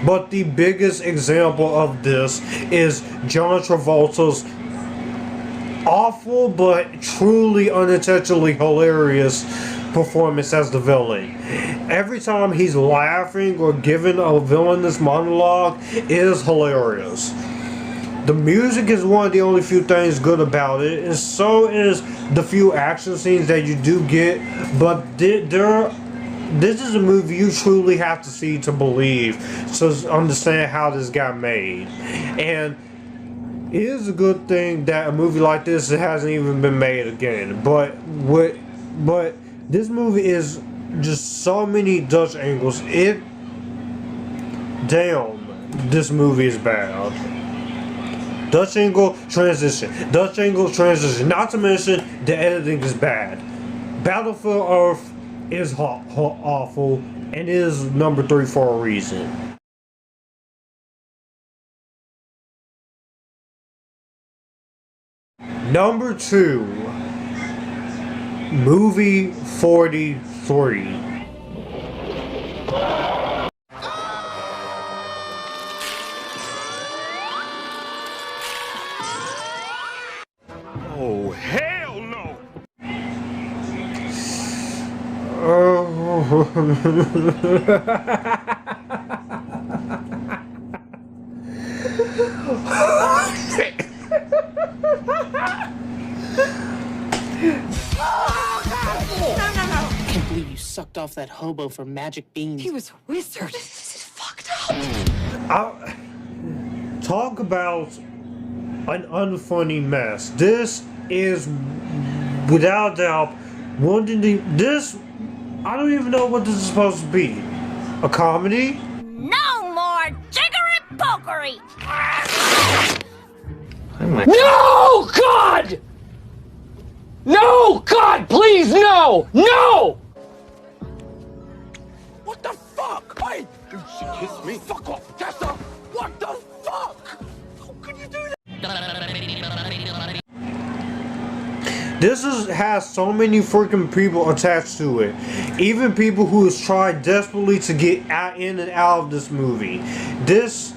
But the biggest example of this is John Travolta's awful but truly unintentionally hilarious performance as the villain. Every time he's laughing or giving a villainous monologue, it is hilarious. The music is one of the only few things good about it, and so is the few action scenes that you do get, but this is a movie you truly have to see to believe, to understand how this got made. And it is a good thing that a movie like this hasn't even been made again. But this movie is just so many Dutch angles. Damn, this movie is bad. Dutch angle transition. Dutch angle transition. Not to mention the editing is bad. Battlefield Earth is awful and is number 3 for a reason. Number 2, movie 43. Oh, hell no! I can't believe you sucked off that hobo for magic beans. He was a wizard. This is fucked up. Talk about an unfunny mess. This is, without doubt, this, I don't even know what this is supposed to be. A comedy? No more jiggery-pokery! No, God! No, God, please, no! No! What the fuck? Hey! You should kiss me. Fuck off, Tessa! What the fuck? How could you do that? has so many freaking people attached to it. Even people who has tried desperately to get in and out of this movie. This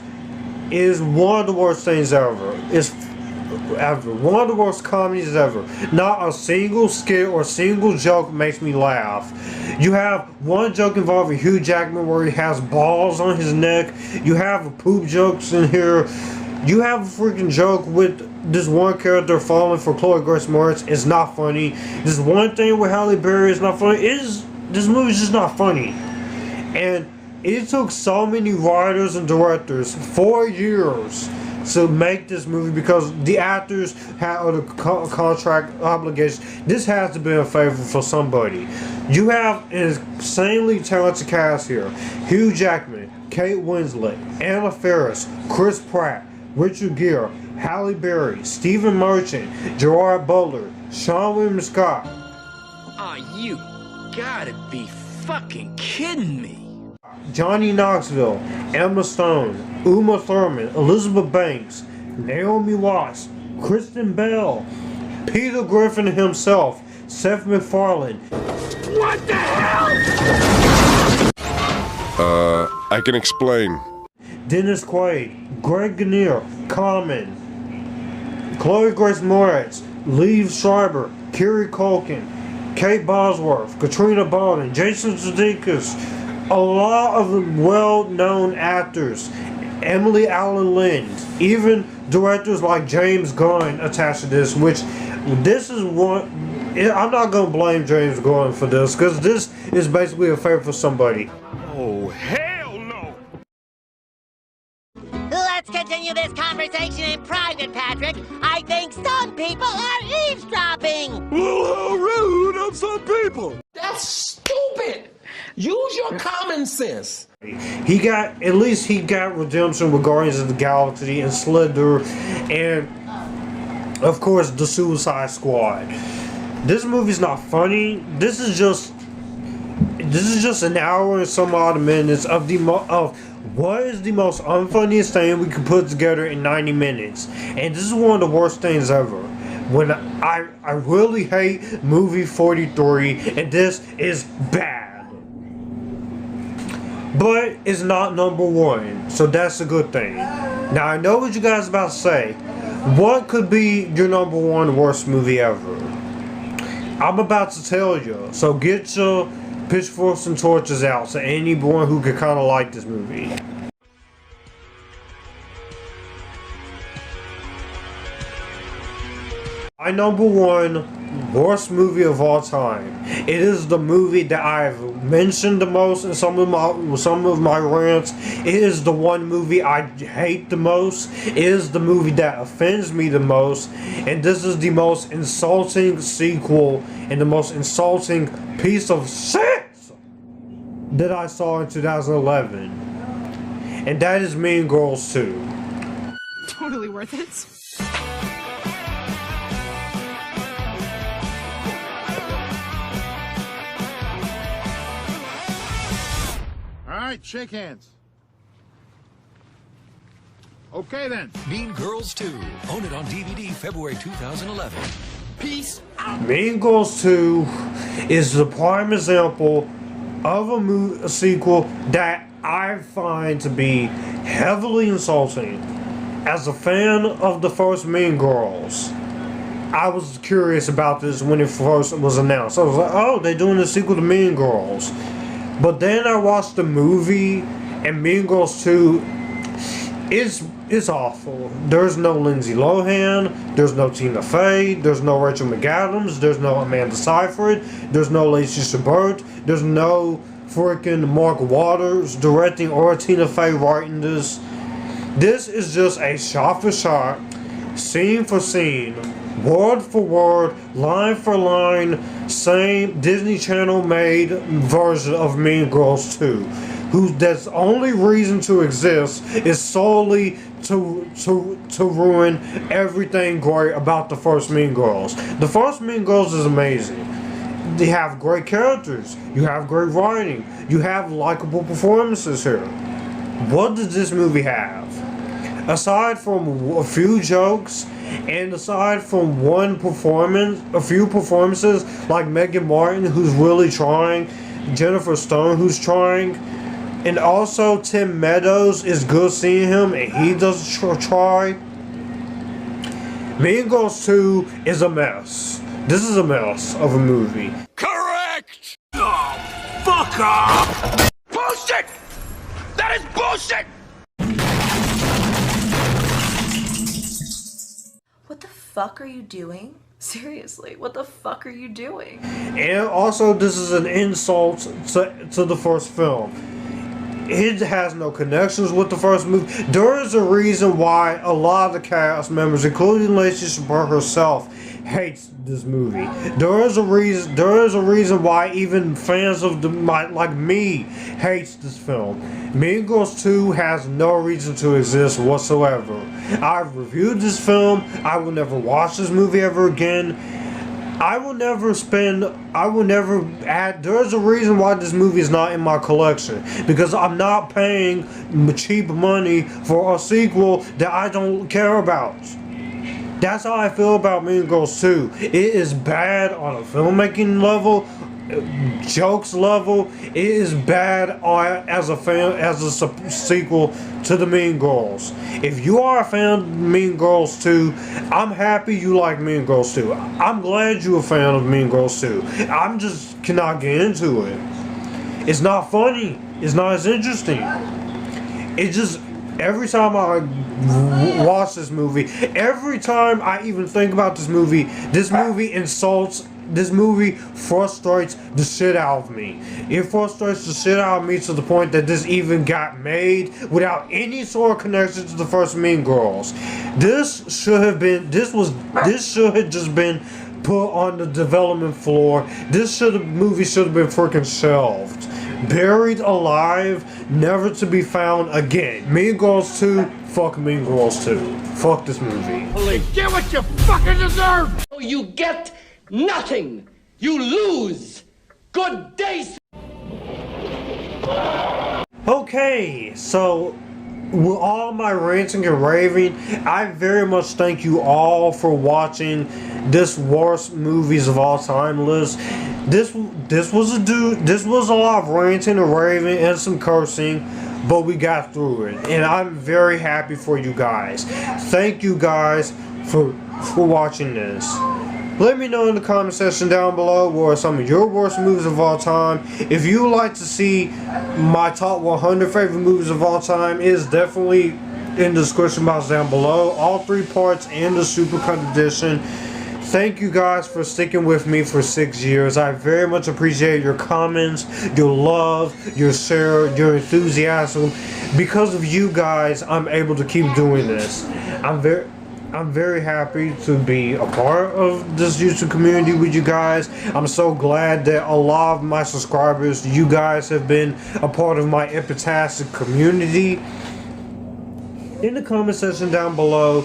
is one of the worst things ever. It's one of the worst comedies ever. Not a single skit or single joke makes me laugh. You have one joke involving Hugh Jackman where he has balls on his neck. You have poop jokes in here. You have a freaking joke with this one character falling for Chloe Grace Moretz. It's not funny. This one thing with Halle Berry is not funny. This movie's just not funny. And it took so many writers and directors 4 years to make this movie because the actors had other contract obligations. This has to be a favor for somebody. You have an insanely talented cast here. Hugh Jackman, Kate Winslet, Anna Faris, Chris Pratt, Richard Gere, Halle Berry, Stephen Merchant, Gerard Butler, Sean William Scott. Aw, you gotta be fucking kidding me. Johnny Knoxville, Emma Stone, Uma Thurman, Elizabeth Banks, Naomi Watts, Kristen Bell, Peter Griffin himself, Seth MacFarlane. What the hell? I can explain. Dennis Quaid, Greg Kinnear, Common, Chloe Grace Moretz, Liev Schreiber, Kieran Culkin, Kate Bosworth, Katrina Bowden, Jason Sudeikis, a lot of well-known actors, Emily Allen Lind, even directors like James Gunn attached to this, which this is one. I'm not going to blame James Gunn for this, because this is basically a favor for somebody. Oh, hell no! Let's continue this conversation in private, Patrick. I think some people are eavesdropping. Well, how rude of some people! That's stupid! Use your common sense. He got redemption with Guardians of the Galaxy and Slither, and of course the Suicide Squad. This movie's not funny. This is just an hour and some odd minutes of what is the most unfunniest thing we could put together in 90 minutes, and this is one of the worst things ever. When I really hate movie 43, and this is bad. But it's not number one, so that's a good thing. Now I know what you guys are about to say. What could be your number one worst movie ever? I'm about to tell you, so get your pitchforks and torches out to anyone who could kind of like this movie. My number one worst movie of all time. It is the movie that I've mentioned the most in some of my rants. It is the one movie I hate the most. It is the movie that offends me the most. And this is the most insulting sequel and the most insulting piece of shit that I saw in 2011. And that is Mean Girls 2. Totally worth it. Alright, shake hands. Okay then. Mean Girls 2. Own it on DVD February 2011. Peace out. Mean Girls 2 is the prime example of a sequel that I find to be heavily insulting. As a fan of the first Mean Girls, I was curious about this when it first was announced. I was like, oh, they're doing a sequel to Mean Girls. But then I watched the movie, and Mean Girls 2 is awful. There's no Lindsay Lohan, there's no Tina Fey, there's no Rachel McAdams, there's no Amanda Seyfried, there's no Lacey Chabert, there's no freaking Mark Waters directing or Tina Fey writing this. This is just a shot for shot, scene for scene, word for word, line for line, same Disney Channel made version of Mean Girls 2. That's only reason to exist is solely to ruin everything great about the first Mean Girls. The first Mean Girls is amazing. They have great characters, you have great writing, you have likable performances here. What does this movie have? Aside from a few jokes And aside from a few performances like Megan Martin, who's really trying, Jennifer Stone, who's trying, and also Tim Meadows, is good seeing him, and he does try. Mean Girls 2 is a mess. This is a mess of a movie. Correct! Oh, fuck off! Bullshit! That is bullshit! What the fuck are you doing? Seriously, what the fuck are you doing? And also, this is an insult to the first film. It has no connections with the first movie. There is a reason why a lot of the cast members, including Lacey Chabert herself, hates this movie. There is a reason why even fans of like me hates this film. Mean Girls 2 has no reason to exist whatsoever. I've reviewed this film. I will never watch this movie ever again. I will never add. There's a reason why this movie is not in my collection, because I'm not paying cheap money for a sequel that I don't care about. That's how I feel about Mean Girls 2. It is bad on a filmmaking level, jokes level. It is bad as a sequel to the Mean Girls. If you are a fan of Mean Girls 2, I'm happy you like Mean Girls 2. I'm glad you're a fan of Mean Girls 2. I'm just cannot get into it. It's not funny. It's not as interesting. It just, every time I watch this movie, every time I even think about this movie insults. This movie frustrates the shit out of me. It frustrates the shit out of me to the point that this even got made without any sort of connection to the first Mean Girls. This should have just been put on the development floor. Movie should have been freaking shelved. Buried alive, never to be found again. Mean Girls 2, fuck Mean Girls 2. Fuck this movie. Holy, get what you fucking deserve! You get nothing! You lose! Good day! Okay, so with all my ranting and raving, I very much thank you all for watching this worst movies of all time list. This was a lot of ranting and raving and some cursing, but we got through it, and I'm very happy for you guys. Thank you guys for watching this. Let me know in the comment section down below what are some of your worst movies of all time. If you would like to see my top 100 favorite movies of all time, it is definitely in the description box down below. All 3 parts and the Supercut edition. Thank you guys for sticking with me for 6 years. I very much appreciate your comments, your love, your share, your enthusiasm. Because of you guys, I'm able to keep doing this. I'm very happy to be a part of this YouTube community with you guys. I'm so glad that a lot of my subscribers, you guys have been a part of my Epictastic community. In the comment section down below,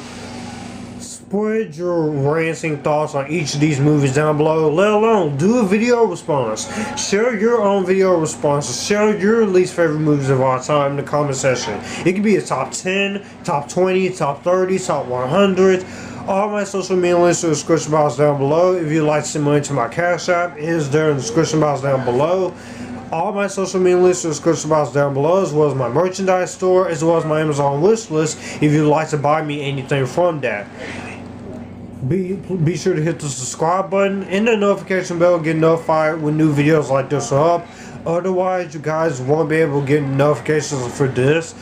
spread your ranting thoughts on each of these movies down below. Let alone do a video response. Share your own video responses. Share your least favorite movies of all time in the comment section. It could be a top 10, top 20, top 30, top 100. All my social media links are in the description box down below. If you'd like to send money to my Cash App, it is there in the description box down below. All my social media links are in the description box down below, as well as my merchandise store, as well as my Amazon wish list if you'd like to buy me anything from that. Be sure to hit the subscribe button and the notification bell to get notified when new videos like this are up. Otherwise, you guys won't be able to get notifications for this.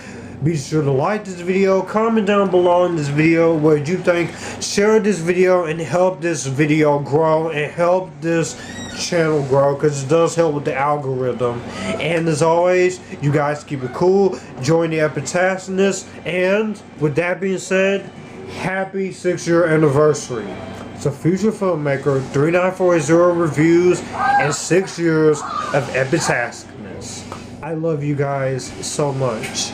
Be sure to like this video, comment down below in this video what you think, share this video and help this video grow and help this channel grow, because it does help with the algorithm. And as always, you guys keep it cool, join the Epictasticness, and with that being said, happy 6-year anniversary. So future filmmaker 3940 reviews and 6 years of Epictasticness. I love you guys so much.